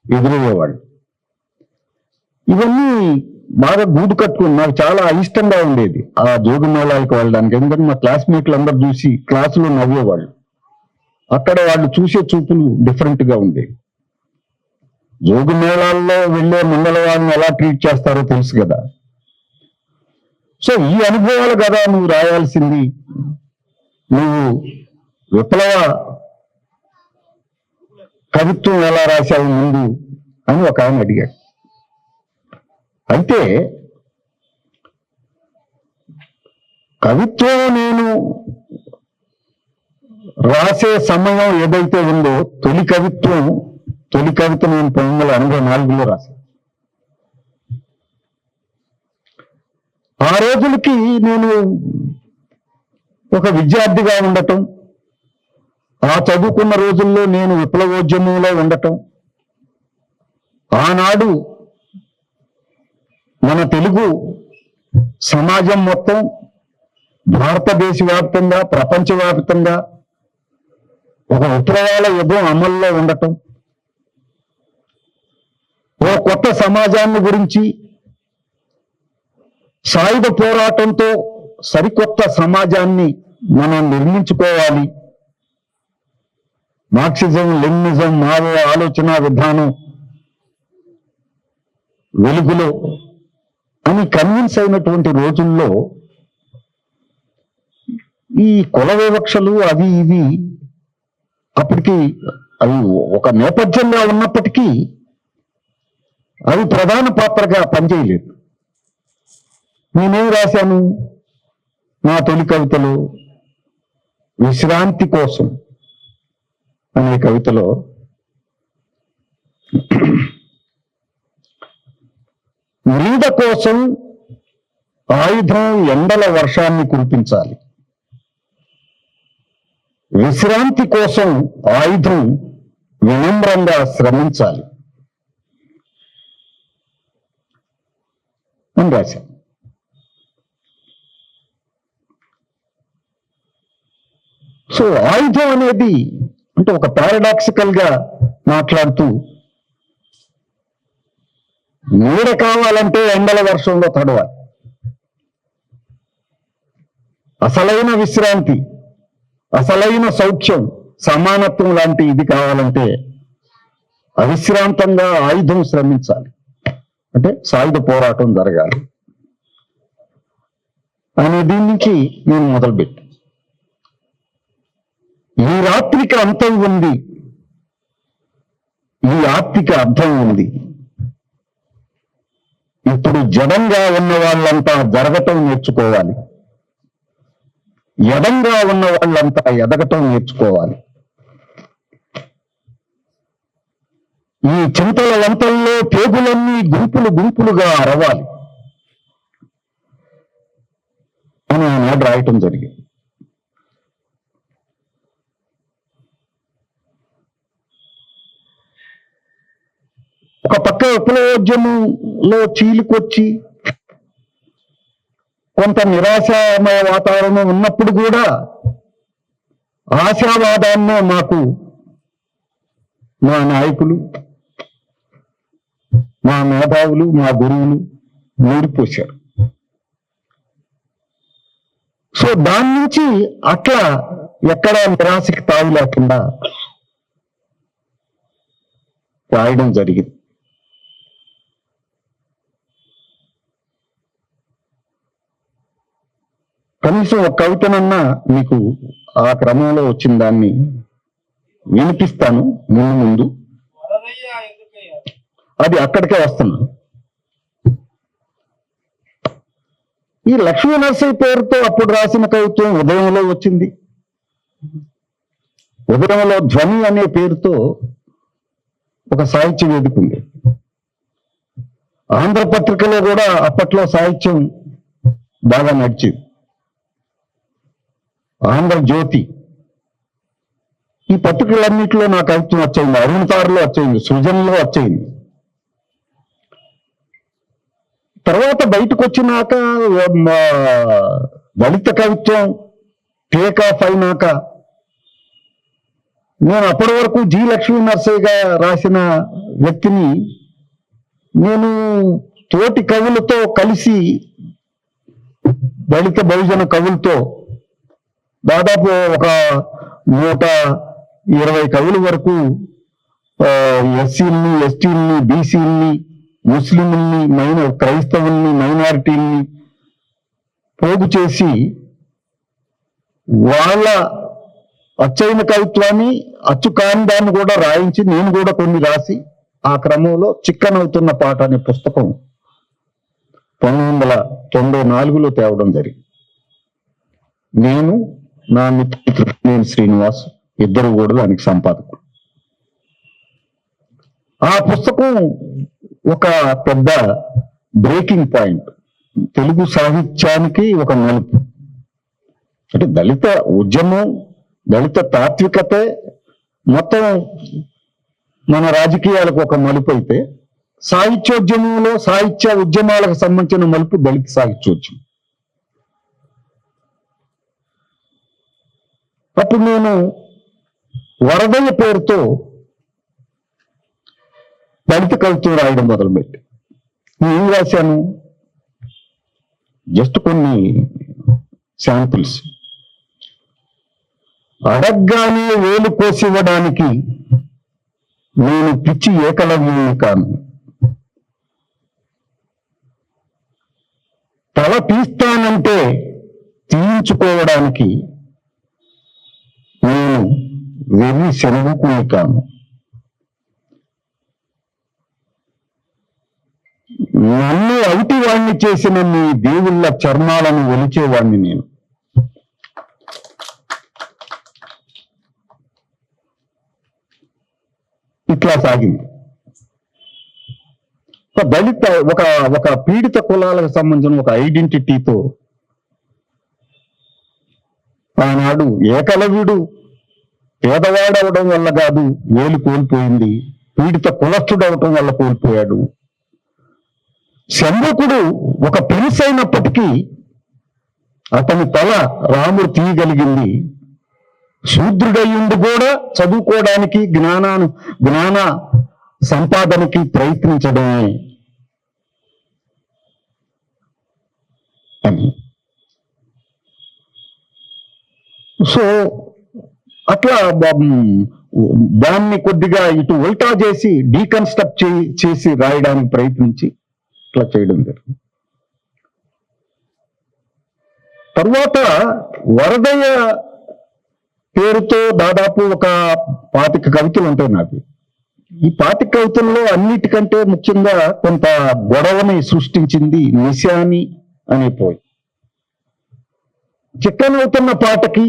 ఎదురయ్యేవాళ్ళు. ఇవన్నీ బాగా గూడు కట్టుకుని నాకు చాలా ఇష్టంగా ఉండేది ఆ జోగి మేళాలకు వెళ్ళడానికి. ఎందుకంటే మా క్లాస్మేట్లు అందరు చూసి క్లాసులో నవ్వేవాళ్ళు. అక్కడ వాళ్ళు చూసే చూపులు డిఫరెంట్ గా ఉండేవి. జోగి మేళాల్లో వెళ్ళే మంగళవారిని ఎలా ట్రీట్ చేస్తారో తెలుసు కదా. సో ఈ అనుభవాలు కదా నువ్వు రాయాల్సింది. నువ్వు విప్లవ కవిత్వం ఎలా రాశావు ముందు అని ఒక ఆయన అడిగాడు. అయితే కవిత్వం నేను రాసే సమయం ఏదైతే ఉందో, తొలి కవిత నేను 1984లో రాశాను. ఆ రోజులకి నేను ఒక విద్యార్థిగా ఉండటం, ఆ చదువుకున్న రోజుల్లో నేను విప్లవోద్యమంలో ఉండటం, ఆనాడు మన తెలుగు సమాజం మొత్తం భారతదేశ వ్యాప్తంగా, ప్రపంచవ్యాప్తంగా ఒక విప్లవాల యుగం అమల్లో ఉండటం, ఓ కొత్త సమాజాన్ని గురించి సాయుధ పోరాటంతో సరికొత్త సమాజాన్ని మనం నిర్మించుకోవాలి, మార్క్సిజం లెనినిజం మావో ఆలోచన విధానం వెలుగులో అని కన్విన్స్ అయినటువంటి రోజుల్లో ఈ కుల వివక్షలు అవి ఇవి అప్పటికి అవి ఒక నేపథ్యంగా ఉన్నప్పటికీ అవి ప్రధాన పాత్రగా పనిచేయలేదు. నేనేం రాశాను నా తొలి కవితలో? విశ్రాంతి కోసం అనే కవితలో నీడ కోసం ఆయుధం ఎండల వర్షాన్ని కురిపించాలి, విశ్రాంతి కోసం ఆయుధం వినమ్రంగా శ్రమించాలి అని రాశాను. సో ఆయుధం అనేది అంటే ఒక పారాడాక్సికల్ గా మాట్లాడుతూ, నీడ కావాలంటే ఎండల వర్షంలో తడవాలి, అసలైన విశ్రాంతి, అసలైన సౌఖ్యం, సమానత్వం లాంటి ఇది కావాలంటే అవిశ్రాంతంగా ఆయుధం శ్రమించాలి, అంటే సాయుధ పోరాటం జరగాలి అనే దీని నుంచి నేను మొదలుపెట్టి, ఈ రాత్రికి అంతం ఉంది, ఈ ఆర్తికి అర్థం ఉంది, ఇప్పుడు జడంగా ఉన్న వాళ్ళంతా జరగటం నేర్చుకోవాలి, ఎడంగా ఉన్న వాళ్ళంతా ఎదగటం నేర్చుకోవాలి, ఈ చింతల వంతల్లో పేగులన్నీ గుంపులు గుంపులుగా అరవాలి అని ఆనాడు రాయటం జరిగింది. ఒక పక్క విప్లవోద్యమంలో చీలికొచ్చి కొంత నిరాశామయ వాతావరణం ఉన్నప్పుడు కూడా ఆశావాదాన్నే మాకు మా నాయకులు, మా మేధావులు, మా గురువులు నూరిపోశారు. సో దాని నుంచి అట్లా ఎక్కడ నిరాశకి తావు లేకుండా రాయడం జరిగింది. కనీసం ఒక కవితనన్నా మీకు ఆ క్రమంలో వచ్చిన దాన్ని వినిపిస్తాను ముందు. అది అక్కడికే వస్తున్నాను. ఈ లక్ష్మీ నరసయ్య పేరుతో అప్పుడు రాసిన కవిత్వం ఉదయంలో వచ్చింది. ఉదయంలో ధ్వని అనే పేరుతో ఒక సాహిత్య వేదిక ఉంది. ఆంధ్రపత్రికలో కూడా అప్పట్లో సాహిత్యం బాగా నడిచేది. ఆంధ్రజ్యోతి, ఈ పత్రికలన్నింటిలో నా కవిత్వం వచ్చేయింది. అరుణతారులో వచ్చేయింది, సృజనలో వచ్చేయింది. తర్వాత బయటకు వచ్చినాక దళిత కవిత్వం టేక్ ఆఫ్ అయినాక నేను అప్పటి వరకు జి లక్ష్మీ నరసయ్యగా రాసిన వ్యక్తిని నేను తోటి కవులతో కలిసి దళిత బహుజన కవులతో దాదాపు ఒక 120 కవుల వరకు ఎస్సీలని, ఎస్టీలని, బీసీలని, ముస్లింలని, క్రైస్తవుల్ని, మైనారిటీల్ని పోగు చేసి వాళ్ళ అచ్చైన కవిత్వాన్ని, అచ్చు కాని దాన్ని కూడా రాయించి నేను కూడా కొన్ని రాసి ఆ క్రమంలో చిక్కనవుతున్న పాట అనే పుస్తకం 1994లో తేవడం జరిగింది. నేను, నా మిత్రుడు నేను శ్రీనివాస్ ఇద్దరు కూడా దానికి సంపాదకులు. ఆ పుస్తకం ఒక పెద్ద బ్రేకింగ్ పాయింట్, తెలుగు సాహిత్యానికి ఒక మలుపు. అంటే దళిత ఉద్యమం, దళిత తాత్వికతే మొత్తం మన రాజకీయాలకు ఒక మలుపు అయితే, సాహిత్యోద్యమంలో సాహిత్య ఉద్యమాలకు సంబంధించిన మలుపు దళిత సాహిత్యోద్యమం. అప్పుడు నేను వరదయ్య పేరుతో దళిత కవిత్వం రాయడం మొదలుపెట్టి ఏం రాశాను, జస్ట్ కొన్ని శాంపిల్స్. అడగ్గానే వేలు కోసివ్వడానికి నేను పిచ్చి ఏకలవ్యుని కాను, తల తీస్తానంటే తీయించుకోవడానికి నేను వెర్రి శనగకుని కాను, నన్ను అవిటివాణ్ణి చేసిన నీ దేవుళ్ళ చర్మాలను ఒలిచేవాణ్ణి నేను. ఇట్లా సాగింది. ఒక దళిత ఒక పీడిత కులాలకు సంబంధించిన ఒక ఐడెంటిటీతో ఆనాడు ఏకలవ్యుడు పేదవాడవడం వల్ల కాదు వేలు కోల్పోయింది, పీడిత కులస్థుడు అవటం వల్ల కోల్పోయాడు. శంభకుడు ఒక ప్రిన్స్ అయినప్పటికీ అతని తల రాముడు తీయగలిగింది శూద్రుడయ్యుండి కూడా చదువుకోవడానికి, జ్ఞాన సంపాదనకి ప్రయత్నించడమే అని. సో అట్లా దాన్ని కొద్దిగా ఇటు ఉల్టా చేసి డీకన్స్ట్రక్ట్ చేసి రాయడానికి ప్రయత్నించి ఇట్లా చేయడం జరిగింది. తర్వాత వరదయ్య పేరుతో దాదాపు ఒక 25 కవితలు ఉంటాయి నాకు. ఈ 25 కవితల్లో అన్నిటికంటే ముఖ్యంగా కొంత గొడవని సృష్టించింది నిశాని అనే పోయి. చిక్కనవుతున్న పాటకి,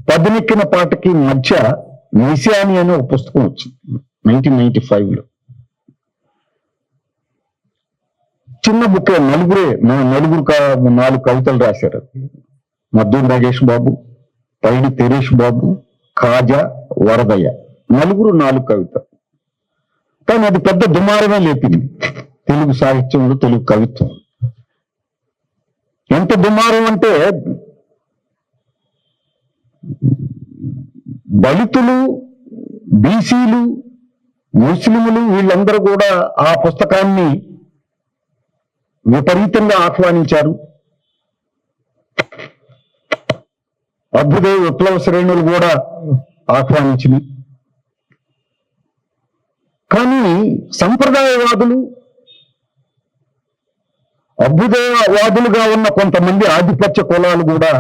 పదునెక్కిన పాటకి మధ్య నిశాని అనే ఒక పుస్తకం వచ్చింది 1995లో. చిన్న బుక్, నలుగురు 4 కవితలు రాశారు. మద్దూరు నాగేష్ బాబు, పైడి తెరేష్ బాబు, ఖాజా, వరదయ్య, 4 కవితలు. కానీ అది పెద్ద దుమారమే లేపింది తెలుగు సాహిత్యంలో, తెలుగు కవిత్వం. ఎంత దుమారం అంటే దళితులు, బీసీలు, ముస్లింలు వీళ్ళందరూ కూడా ఆ పుస్తకాన్ని విపరీతంగా ఆహ్వానించారు. అభ్యుదయ విప్లవ శ్రేణులు కూడా ఆహ్వానించింది. కానీ సంప్రదాయవాదులు, అభ్యుదయవాదులుగా ఉన్న కొంతమంది ఆధిపత్య కులాలు కూడా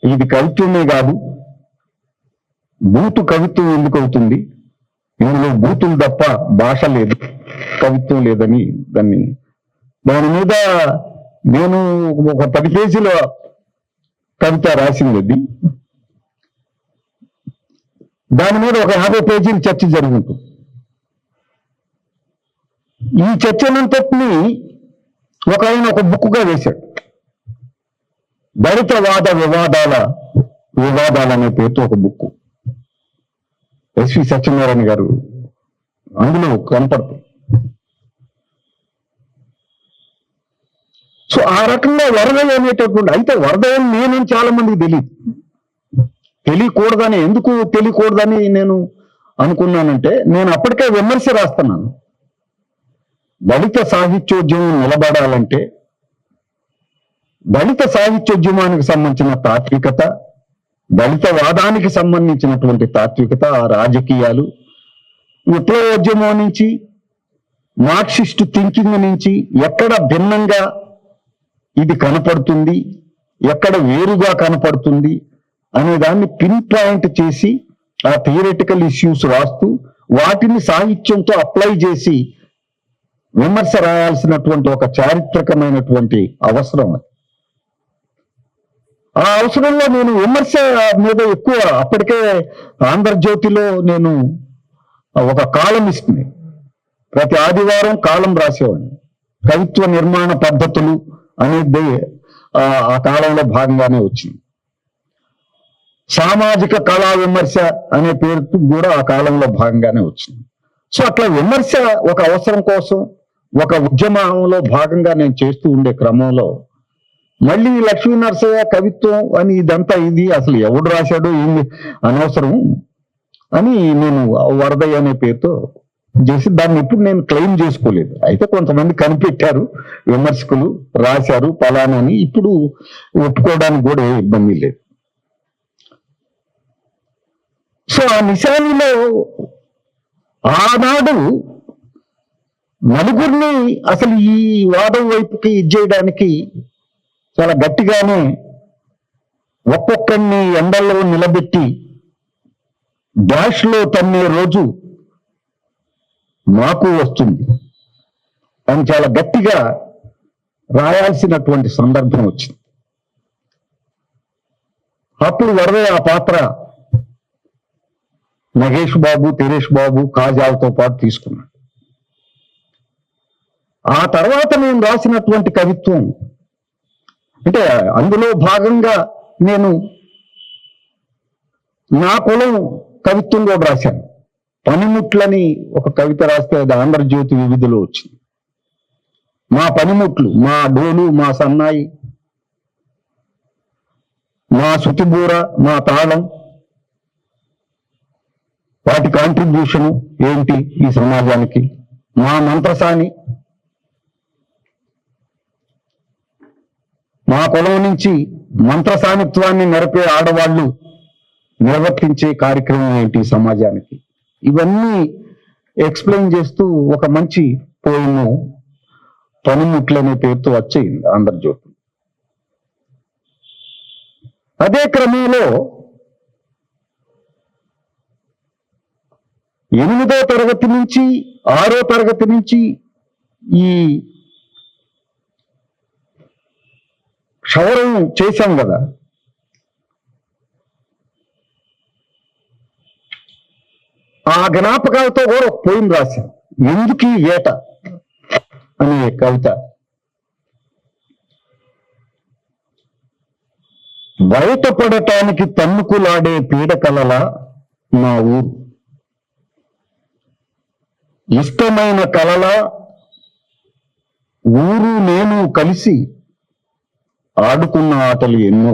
ఇది కవిత్వమే కాదు, బూతు కవిత్వం ఎందుకు అవుతుంది, ఇందులో బూతులు తప్ప భాష లేదు, కవిత్వం లేదని దాని మీద నేను ఒక 10 పేజీల కవిత రాసింది. అది దాని మీద ఒక 50 పేజీల చర్చ జరుగుతుంది. ఈ చర్చనంతటిని ఆయన ఒక బుక్గా వేశాడు. దళితవాద వివాదాలు అనే పేరుతో ఒక బుక్ ఎస్వి సత్యనారాయణ గారు అందులో కనపడుతుంది. సో ఆ రకంగా వరదయ్య అనేటటువంటి, అయితే వరదయ్య నేనని చాలా మందికి తెలియకూడదని, ఎందుకు తెలియకూడదని నేను అనుకున్నానంటే, నేను అప్పటికే విమర్శ రాస్తున్నాను. దళిత సాహిత్యోద్యమం నిలబడాలంటే దళిత సాహిత్యోద్యమానికి సంబంధించిన తాత్వికత, దళితవాదానికి సంబంధించినటువంటి తాత్వికత, ఆ రాజకీయాలు, విప్లవోద్యమం నుంచి, మార్క్సిస్టు థింకింగ్ నుంచి ఎక్కడ భిన్నంగా ఇది కనపడుతుంది, ఎక్కడ వేరుగా కనపడుతుంది అనే దాన్ని పిన్ పాయింట్ చేసి ఆ థియరిటికల్ ఇష్యూస్ రాస్తూ వాటిని సాహిత్యంతో అప్లై చేసి విమర్శ రాయాల్సినటువంటి ఒక చారిత్రకమైనటువంటి అవసరం. ఆ అవసరంలో నేను విమర్శ మీద ఎక్కువ, అప్పటికే ఆంధ్రజ్యోతిలో నేను ఒక కాలమిస్ట్ని, ప్రతి ఆదివారం కాలం రాసేవాడిని. కవిత్వ నిర్మాణ పద్ధతులు అనేది ఆ కాలంలో భాగంగానే వచ్చింది. సామాజిక కళా విమర్శ అనే పేరుతో కూడా ఆ కాలంలో భాగంగానే వచ్చింది. సో అట్లా విమర్శ ఒక అవసరం కోసం, ఒక ఉద్యమంలో భాగంగా నేను చేస్తూ ఉండే క్రమంలో మళ్ళీ లక్ష్మీ నరసయ్య కవిత్వం అని ఇదంతా ఇది అసలు ఎవడు రాశాడో ఏంది అనవసరం అని నేను వరదయ్య అనే పేరుతో చేసి దాన్ని ఇప్పుడు నేను క్లెయిమ్ చేసుకోలేదు. అయితే కొంతమంది కనిపెట్టారు, విమర్శకులు రాశారు పలానా అని, ఇప్పుడు ఒప్పుకోవడానికి కూడా ఏ ఇబ్బంది లేదు. సో ఆ నిశానిలో ఆనాడు నలుగురిని అసలు ఈ వాదం వైపుకి ఇచ్చేయడానికి చాలా గట్టిగానే ఒక్కొక్కరిని ఎండల్లో నిలబెట్టి డాష్లో తన్నే రోజు మాకు వస్తుంది అని చాలా గట్టిగా రాయాల్సినటువంటి సందర్భం వచ్చింది. అప్పుడు వరదయ్య ఆ పాత్ర నగేష్ బాబు, తిరేష్ బాబు, కాజాలతో పాటు తీసుకున్నాడు. ఆ తర్వాత నేను రాసినటువంటి కవిత్వం అంటే అందులో భాగంగా నేను నా కులం కవిత్వం కూడా రాశాను. పనిముట్లని ఒక కవిత రాస్తే అది ఆంధ్రజ్యోతి వివిధలో వచ్చింది. మా పనిముట్లు, మా డోలు, మా సన్నాయి, మా శృతిబూర, మా తాళం, వాటి కాంట్రిబ్యూషను ఏంటి ఈ సమాజానికి, మా మంత్రసాని, మా కులం నుంచి మంత్రసానిత్వాన్ని నెరపే ఆడవాళ్ళు నిర్వర్తించే కార్యక్రమం ఏంటి సమాజానికి, ఇవన్నీ ఎక్స్ప్లెయిన్ చేస్తూ ఒక మంచి పోయిము పనిముట్లు అనే పేరుతో వచ్చేయింది ఆంధ్రజ్యోతి. అదే క్రమంలో 8వ తరగతి నుంచి 6వ తరగతి నుంచి ఈ క్షవరం చేశాం కదా, ఆ జ్ఞాపకాలతో కూడా ఒక పోయిం రాశాం. ఎందుకు ఈ ఏట అనే కవిత. బయటపడటానికి తన్నుకులాడే పీడకలల నా ఊరు, ఇష్టమైన కలల ఊరు నేను కలిసి ఆడుకున్న ఆటలు ఎన్నో.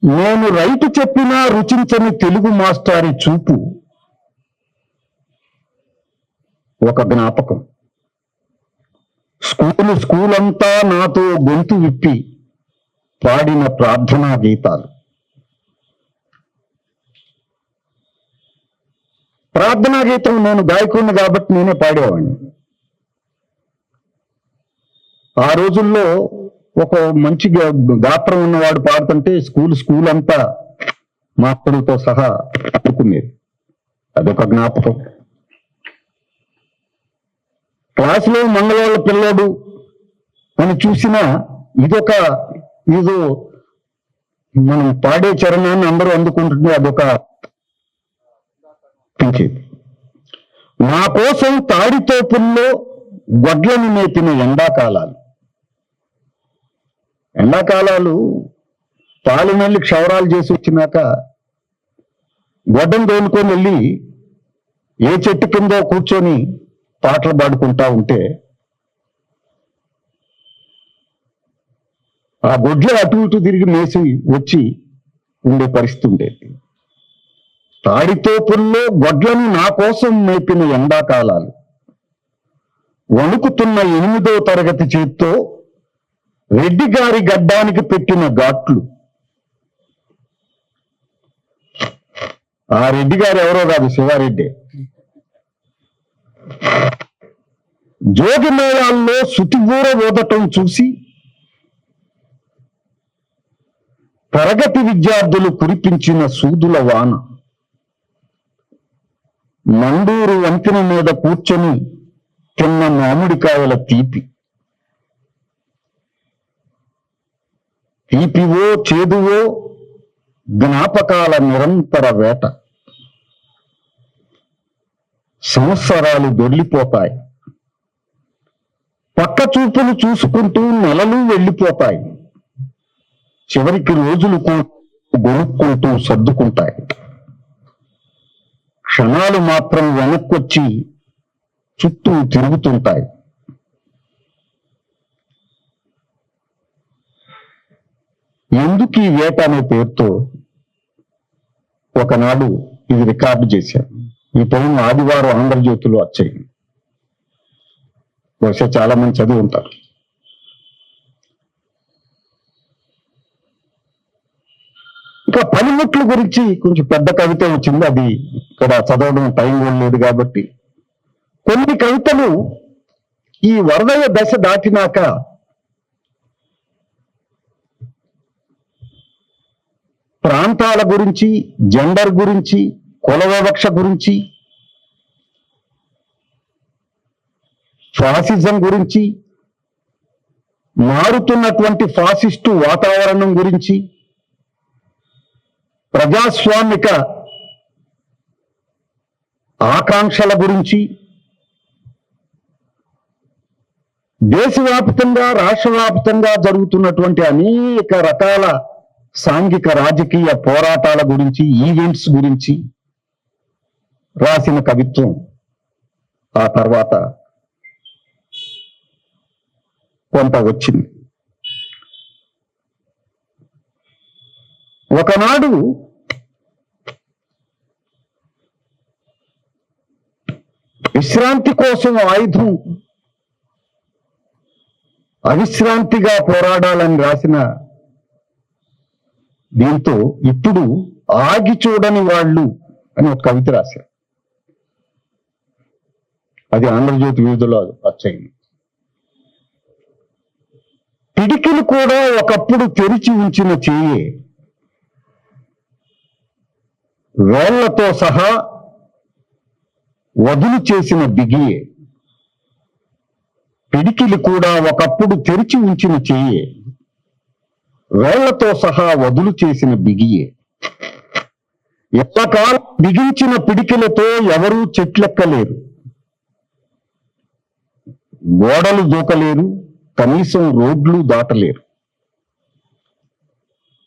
నేను రైతు చెప్పినా రుచించని తెలుగు మాస్టారి చూపు ఒక జ్ఞాపకం. స్కూలంతా నాతో గొంతు విప్పి పాడిన ప్రార్థనా గీతాలు. ప్రార్థనా గీతం నేను గాయకుడిని కాబట్టి నేనే పాడేవాడిని. ఆ రోజుల్లో ఒక మంచి గాత్రం ఉన్నవాడు పాడుతుంటే స్కూల్ అంతా మాస్టర్లతో సహా ఆడుకునేది. అదొక జ్ఞాపకం. క్లాసులో మంగళవాళ్ళ పిల్లోడు అని చూసినా ఏదో మనం పాడే చరణాన్ని అందరూ అందుకుంటుంటే అదొక పెంచేది. నా కోసం తాడితోపుల్లో గొడ్లను మేపిన ఎండాకాలాలు పాలనెళ్ళి క్షవరాలు చేసి వచ్చినాక గొడ్డను తోలుకొని వెళ్ళి ఏ చెట్టు కిందో కూర్చొని పాటలు పాడుకుంటా ఉంటే ఆ గొడ్లు అటు ఇటు తిరిగి మేసి వచ్చి ఉండే పరిస్థితి ఉండేది. తాడితోపుల్లో గొడ్లను నా కోసం మేపిన ఎండాకాలాలు, వణుకుతున్న 8వ తరగతి చేత్తో రెడ్డి గారి గడ్డానికి పెట్టిన ఘాట్లు. ఆ రెడ్డి గారు ఎవరో కాదు, శివారెడ్డి. జోగి మేళాల్లో శృతిబూర ఓదటం చూసి తరగతి విద్యార్థులు కురిపించిన సూదుల వాన. మండూరు వంతెన మీద కూర్చొని తిన్న మామిడికాయల తీపివో చేదువో జ్ఞాపకాల నిరంతర వేట. సంవత్సరాలు దొర్లిపోతాయి, పక్క చూపులు చూసుకుంటూ నెలలు వెళ్ళిపోతాయి, చివరికి రోజులు గొనుక్కుంటూ సర్దుకుంటాయి. క్షణాలు మాత్రం వెనక్కొచ్చి చుట్టూ తిరుగుతుంటాయి. ఎందుకు ఈ వేట అనే పేరుతో ఒకనాడు ఇది రికార్డు చేశాను. ఈ పోయిన ఆదివారం ఆంధ్రజ్యోతిలో వచ్చాయి. బహుశా చాలా మంది చదివి ఉంటారు. ఇంకా పనిముట్ల గురించి కొంచెం పెద్ద కవిత వచ్చింది. అది ఇక్కడ చదవడం టైం కూడా లేదు కాబట్టి కొన్ని కవితలు ఈ వరదయ దశ దాటినాక ప్రాంతాల గురించి, జెండర్ గురించి, కుల వివక్ష గురించి, ఫాసిజం గురించి, మారుతున్నటువంటి ఫాసిస్టు వాతావరణం గురించి, ప్రజాస్వామిక ఆకాంక్షల గురించి, దేశవ్యాప్తంగా రాష్ట్రవ్యాప్తంగా జరుగుతున్నటువంటి అనేక రకాల సాంఘిక రాజకీయ పోరాటాల గురించి, ఈవెంట్స్ గురించి రాసిన కవిత్వం ఆ తర్వాత కొంత వచ్చింది. ఒకనాడు విశ్రాంతి కోసం ఆయుధం అవిశ్రాంతిగా పోరాడాలని రాసిన దీంతో ఇప్పుడు ఆగి చూడని వాళ్ళు అని ఒక కవిత రాశారు. అది ఆంధ్రజ్యోతి వీధిలో వచ్చాయింది. పిడికిలు కూడా ఒకప్పుడు తెరిచి ఉంచిన చెయ్యే, వేళ్లతో సహా వదులు చేసిన బిగియే. పిడికిలు కూడా ఒకప్పుడు తెరిచి ఉంచిన చెయ్యే, వేళ్లతో సహా వదులు చేసిన బిగియే. ఎల్లకాలం బిగించిన పిడికిలతో ఎవరూ చెట్లెక్కలేరు, గోడలు దూకలేరు, కనీసం రోడ్లు దాటలేరు.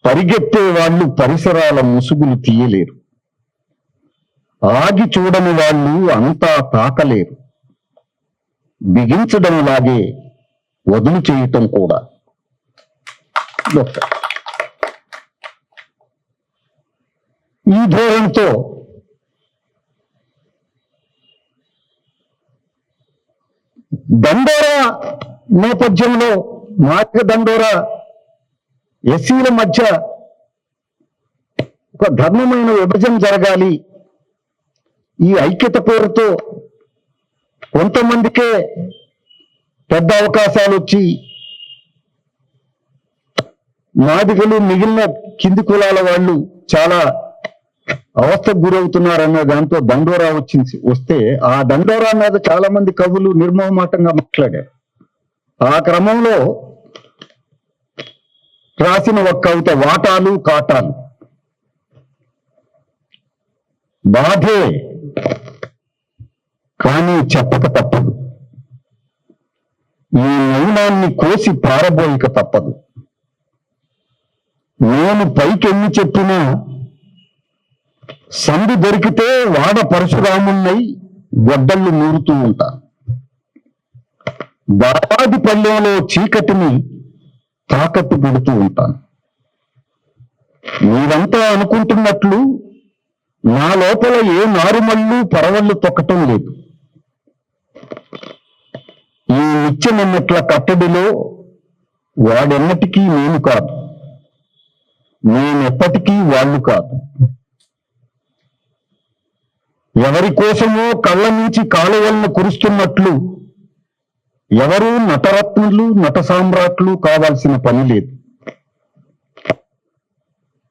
పరిగెత్తే వాళ్ళు పరిసరాల ముసుగులు తీయలేరు, ఆగి చూడని వాళ్ళు అంతా తాకలేరు. బిగించడం లాగే వదులు చేయటం కూడా. ఈ ధోరణితో దండోరా నేపథ్యంలో మార్గ దండోరా ఎస్సీల మధ్య ఒక ధర్మమైన విభజన జరగాలి, ఈ ఐక్యత పేరుతో కొంతమందికే పెద్ద అవకాశాలు వచ్చి మాదిగలు మిగిలిన కింది కులాల వాళ్ళు చాలా అవస్థకు గురవుతున్నారన్న దాంతో దండోరా వస్తే ఆ దండోరా మీద చాలా మంది కవులు నిర్మోహమాటంగా మాట్లాడారు. ఆ క్రమంలో రాసిన ఒక కవిత వాటాలు కాటాలు. బాధే కానీ చెప్పక తప్పదు, ఈ మౌనాన్ని కోసి పారబోయిక తప్పదు. నేను పైకెన్ని చెప్పినా సందు దొరికితే వాడ పరశురామున్నై గొడ్డళ్ళు నూరుతూ ఉంటా. దాదాది పల్లెంలో చీకటిని తాకట్టు పెడుతూ ఉంటాను. మీరంతా అనుకుంటున్నట్లు నా లోపల ఏ నారుమళ్ళు పరవళ్ళు తొక్కటం లేదు. ఈ నిత్యమెన్నట్ల కట్టడిలో వాడెన్నటికీ నేను కాదు, నేనెప్పటికీ వాళ్ళు కాదు. ఎవరి కోసమో కళ్ళ నుంచి కాలువలను కురుస్తున్నట్లు ఎవరూ నటరత్నులు నట సామ్రాట్లు కావాల్సిన పని లేదు.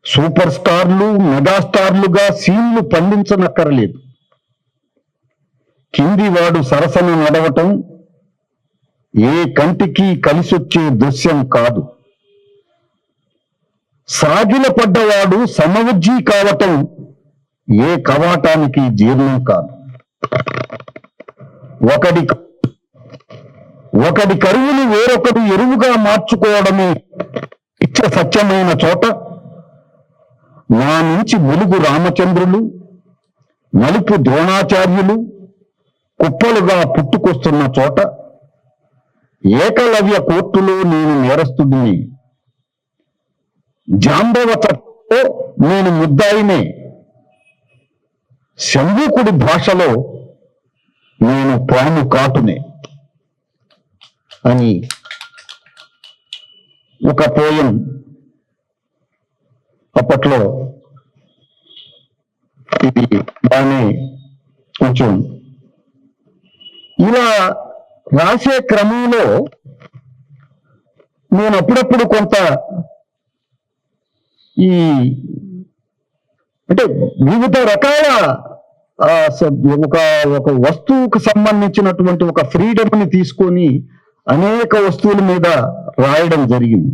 సూపర్ స్టార్లు మెగాస్టార్లుగా సీన్లు పండించనక్కరలేదు. కింది వాడు సరసన నడవటం ఏ కంటికి కలిసొచ్చే దృశ్యం కాదు. సాగిల పడ్డవాడు సమవుజ్జీ కావటం ఏ కవాటానికి జీర్ణం కాదు. ఒకడి కరువును వేరొకడు ఎరువుగా మార్చుకోవడమే ఇచ్చ సత్యమైన చోట, నా నుంచి ములుగు రామచంద్రులు నలుపు ద్రోణాచార్యులు కుప్పలుగా పుట్టుకొస్తున్న చోట, ఏకలవ్య కోర్టులో నేను నేరస్తుడిని, జాంబవ చట్టంలో నేను ముద్దాయినే, శంభూకుడి భాషలో నేను పాము కాటునే అని ఒక పోయం అప్పట్లో ఇది బాగానే కొంచెం ఇలా రాసే క్రమంలో నేను అప్పుడప్పుడు కొంత ఈ అంటే వివిధ రకాల ఒక వస్తువుకు సంబంధించినటువంటి ఒక ఫ్రీడమ్ ని తీసుకొని అనేక వస్తువుల మీద రాయడం జరిగింది.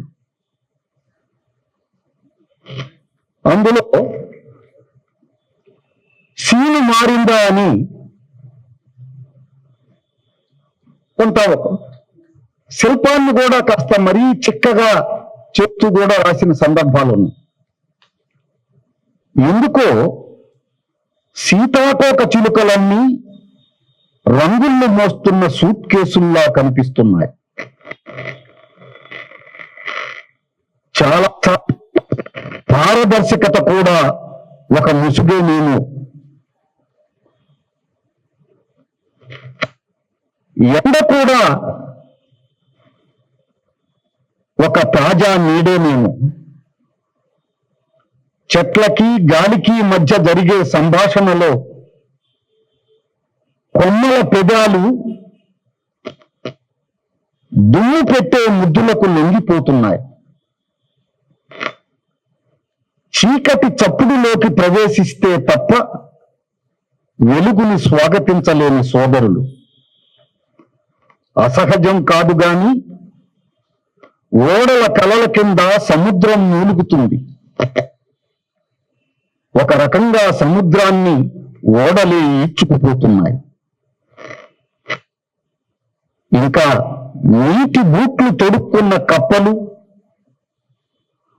అందులో సీను మారిందా అని కొంత శిల్పాన్ని కూడా కాస్త మరీ చిక్కగా చెప్తూ కూడా రాసిన సందర్భాలు ఉన్నాయి. ఎందుకో సీతాకోక చిలుకలన్నీ రంగుళ్ళు మోస్తున్న సూట్ కేసుల్లా కనిపిస్తున్నాయి. చాలా పారదర్శకత కూడా ఒక ముసుగేనేమో. ఎండ కూడా ఒక తాజా నీడేనేమో. చెట్లకి గాలికి మధ్య జరిగే సంభాషణలో కొమ్మల పెదాలు దుమ్ము పెట్టే ముద్దులకు లొంగిపోతున్నాయి. చీకటి చప్పుడులోకి ప్రవేశిస్తే తప్ప వెలుగుని స్వాగతించలేని సోదరులు. అసహజం కాదు గాని ఓడల కలల కింద సముద్రం మూలుగుతుంది. ఒక రకంగా సముద్రాన్ని ఓడలే ఈడ్చుకుపోతున్నాయి. ఇంకా నీటి బూట్లు తొడుక్కున్న కప్పలు,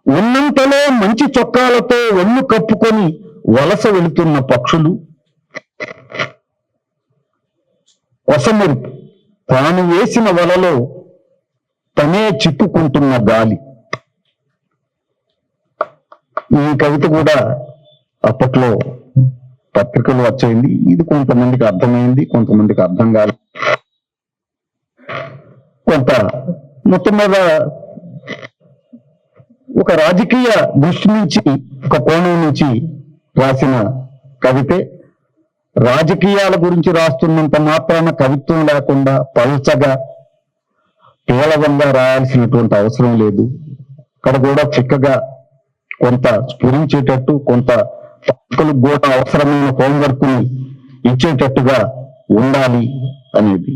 ఉన్నంతలో మంచి చొక్కాలతో ఒళ్ళు కప్పుకొని వలస వెళుతున్న పక్షులు, కొసమెరుపు తాను వేసిన వలలో తనే చిక్కుకుంటున్న గాలి. ఈ కవిత కూడా అప్పట్లో పత్రికలు వచ్చేది. ఇది కొంతమందికి అర్థమైంది, కొంతమందికి అర్థం కాదు. కొంత మొత్తం మీద ఒక రాజకీయ దృష్టి నుంచి, ఒక కోణం నుంచి రాసిన కవితే. రాజకీయాల గురించి రాస్తున్నంత మాత్రాన కవిత్వం లేకుండా పల్చగా పేలవంగా రాయాల్సినటువంటి అవసరం లేదు. అక్కడ కూడా చిక్కగా కొంత స్ఫురించేటట్టు, కొంత పక్కలకు కూడా అవసరమైన హోంవర్క్ ని ఇచ్చేటట్టుగా ఉండాలి అనేది.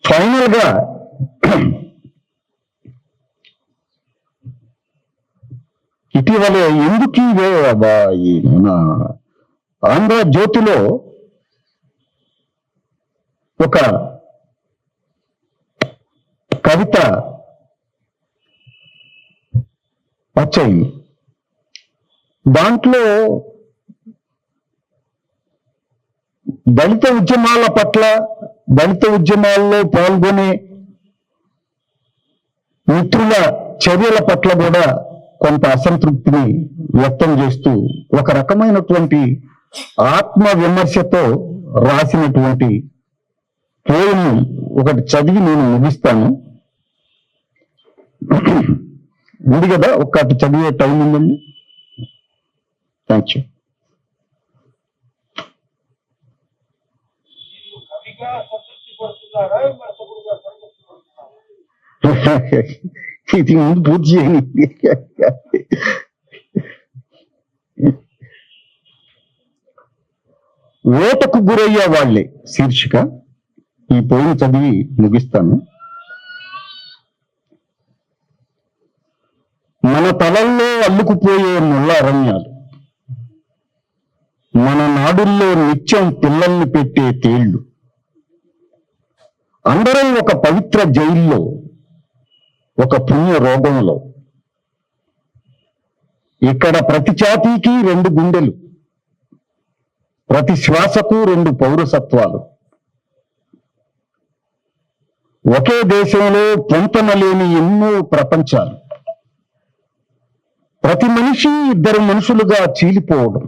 ఫైనల్ గా ఇటీవలే ఎందుకు ఈ మన ఆంధ్ర జ్యోతిలో ఒక కవిత వచ్చాయి. దాంట్లో దళిత ఉద్యమాల పట్ల, దళిత ఉద్యమాల్లో పాల్గొనే మిత్రుల చర్యల పట్ల కూడా కొంత అసంతృప్తిని వ్యక్తం చేస్తూ ఒక రకమైనటువంటి ఆత్మ విమర్శతో రాసినటువంటి పోయం ఒకటి చదివి నేను ముగిస్తాను. ఉంది కదా, ఒక్కటి చదివే టైం ఉందండి. Thank you. ఇది ముందు పూర్తి చేయని. ఓటకు గురయ్యే వాళ్ళే శీర్షిక. ఈ పోయిన చదివి ముగిస్తాను. మన తలల్లో అల్లుకుపోయే ముళ్ళ అరణ్యాలు, మన నాడుల్లో నిత్యం పిల్లల్ని పెట్టే తేళ్లు, అందరం ఒక పవిత్ర జైల్లో, ఒక పుణ్య రోగంలో. ఇక్కడ ప్రతి జాతికి 2 గుండెలు, ప్రతి శ్వాసకు 2 పౌరసత్వాలు. ఒకే దేశంలో పొంతన లేని ఎన్నో ప్రపంచాలు. ప్రతి మనిషి 2 మనుషులుగా చీలిపోవడం,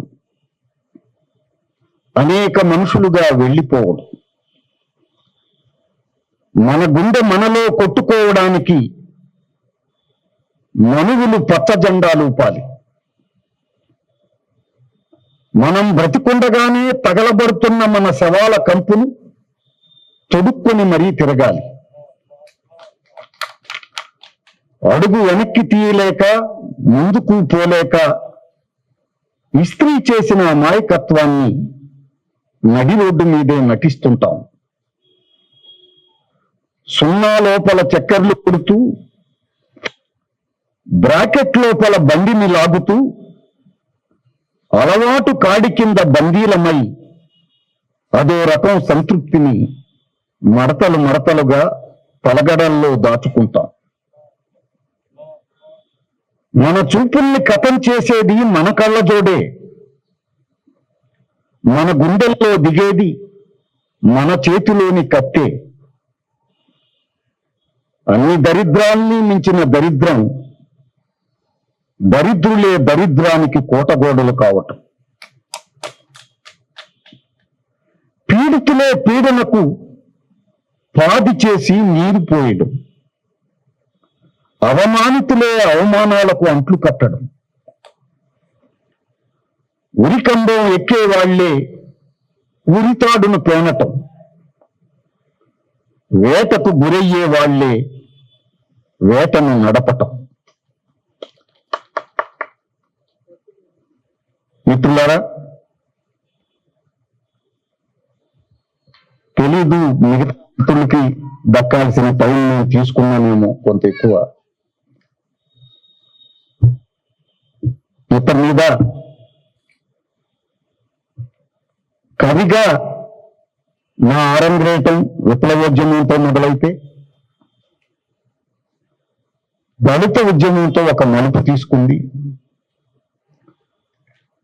అనేక మనుషులుగా వెళ్ళిపోవడం. మన గుండె మనలో కొట్టుకోవడానికి మనువులు పచ్చ జెండాలు ఊపాలి. మనం బ్రతికుండగానే తగలబడుతున్న మన శవాల కంపును తొడుక్కొని మరీ తిరగాలి. అడుగు వెనక్కి తీయలేక, ముందుకు పోలేక ఇస్త్రీ చేసిన అమాయకత్వాన్ని నడి రోడ్డు మీదే నటిస్తుంటాం. సున్నా లోపల చక్కర్లు కొడుతూ, బ్రాకెట్ లోపల బండిని లాగుతూ, అలవాటు కాడి కింద బందీలమై అదో రకం సంతృప్తిని మడతలు మడతలుగా పలగడల్లో దాచుకుంటాం. మన చూపుల్ని కథం చేసేది మన కళ్ళజోడే, మన గుండెల్లో దిగేది మన చేతిలోని కత్తే. అన్ని దరిద్రాల్ని మించిన దరిద్రం దరిద్రులే దరిద్రానికి కోటగోడలు కావటం. పీడితులే పీడనకు పాది చేసి నీరు పోయడం. అవమానితులే అవమానాలకు అంట్లు కట్టడం. ఉరికంబం ఎక్కేవాళ్లే ఉరితాడును పేనటం. వేటకు గురయ్యే వాళ్లే వేటను నడపటం. మిత్రులారా, తెలీదు మిగతా మిత్రులకి దక్కాల్సిన టైం నేను తీసుకున్నానేమో కొంత ఎక్కువ. మొత్తం మీద కవిగా నా ఆరంగేటం విప్లవోద్యమంతో మొదలైతే దళిత ఉద్యమంతో ఒక మలుపు తీసుకుంది.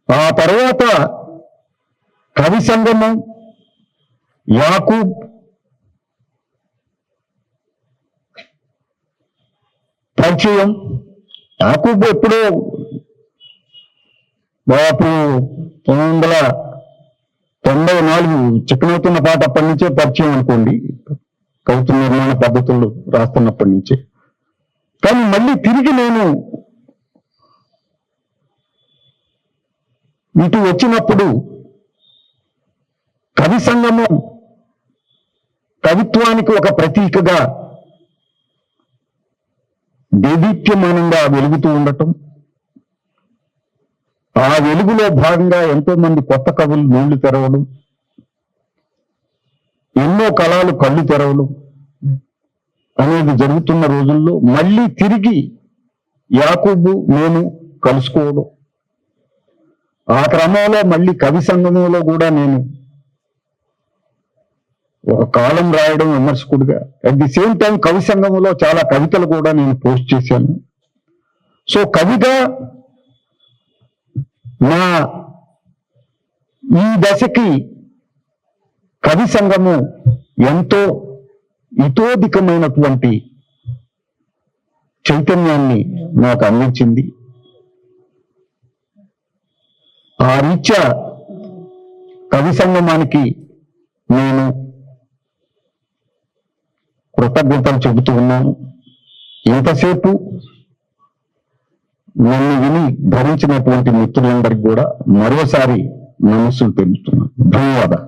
ఆ తర్వాత కవి సంగమం, యాకూబ్, పరిచయం. యాకూబ్ ఎప్పుడో దాదాపు 1994 చిక్కనవుతున్న పాట అప్పటి నుంచే పరిచయం అనుకోండి, కవిత నిర్మాణ పద్ధతులు రాస్తున్నప్పటి నుంచే. కానీ మళ్ళీ తిరిగి నేను ఇటు వచ్చినప్పుడు కవి సంగమం కవిత్వానికి ఒక ప్రతీకగా దేదీప్యమానంగా వెలుగుతూ ఉండటం, ఆ వెలుగులో భాగంగా ఎంతో మంది కొత్త కవులు నీళ్లు తెరవడం, ఎన్నో కళలు కళ్ళు తెరవడం అనేది జరుగుతున్న రోజుల్లో మళ్ళీ తిరిగి యాకూబు నేను కలుసుకోవడం, ఆ క్రమంలో మళ్ళీ కవి సంగమంలో కూడా నేను ఒక కాలం రాయడం విమర్శకుడిగా, అట్ ది సేమ్ టైం కవి సంగమంలో చాలా కవితలు కూడా నేను పోస్ట్ చేశాను. సో కవిగా నా ఈ దశకి కవి సంఘము ఎంతో ఇతోధికమైనటువంటి చైతన్యాన్ని నాకు అందించింది. ఆ రీత్యా కవి సంగమానికి నేను కృతజ్ఞతలు చెబుతూ ఉన్నాను. ఇంతసేపు నన్ను విని భరించినటువంటి మిత్రులందరికీ కూడా మరోసారి నమస్సులు తెలుపుతున్నాను. ధన్యవాదాలు.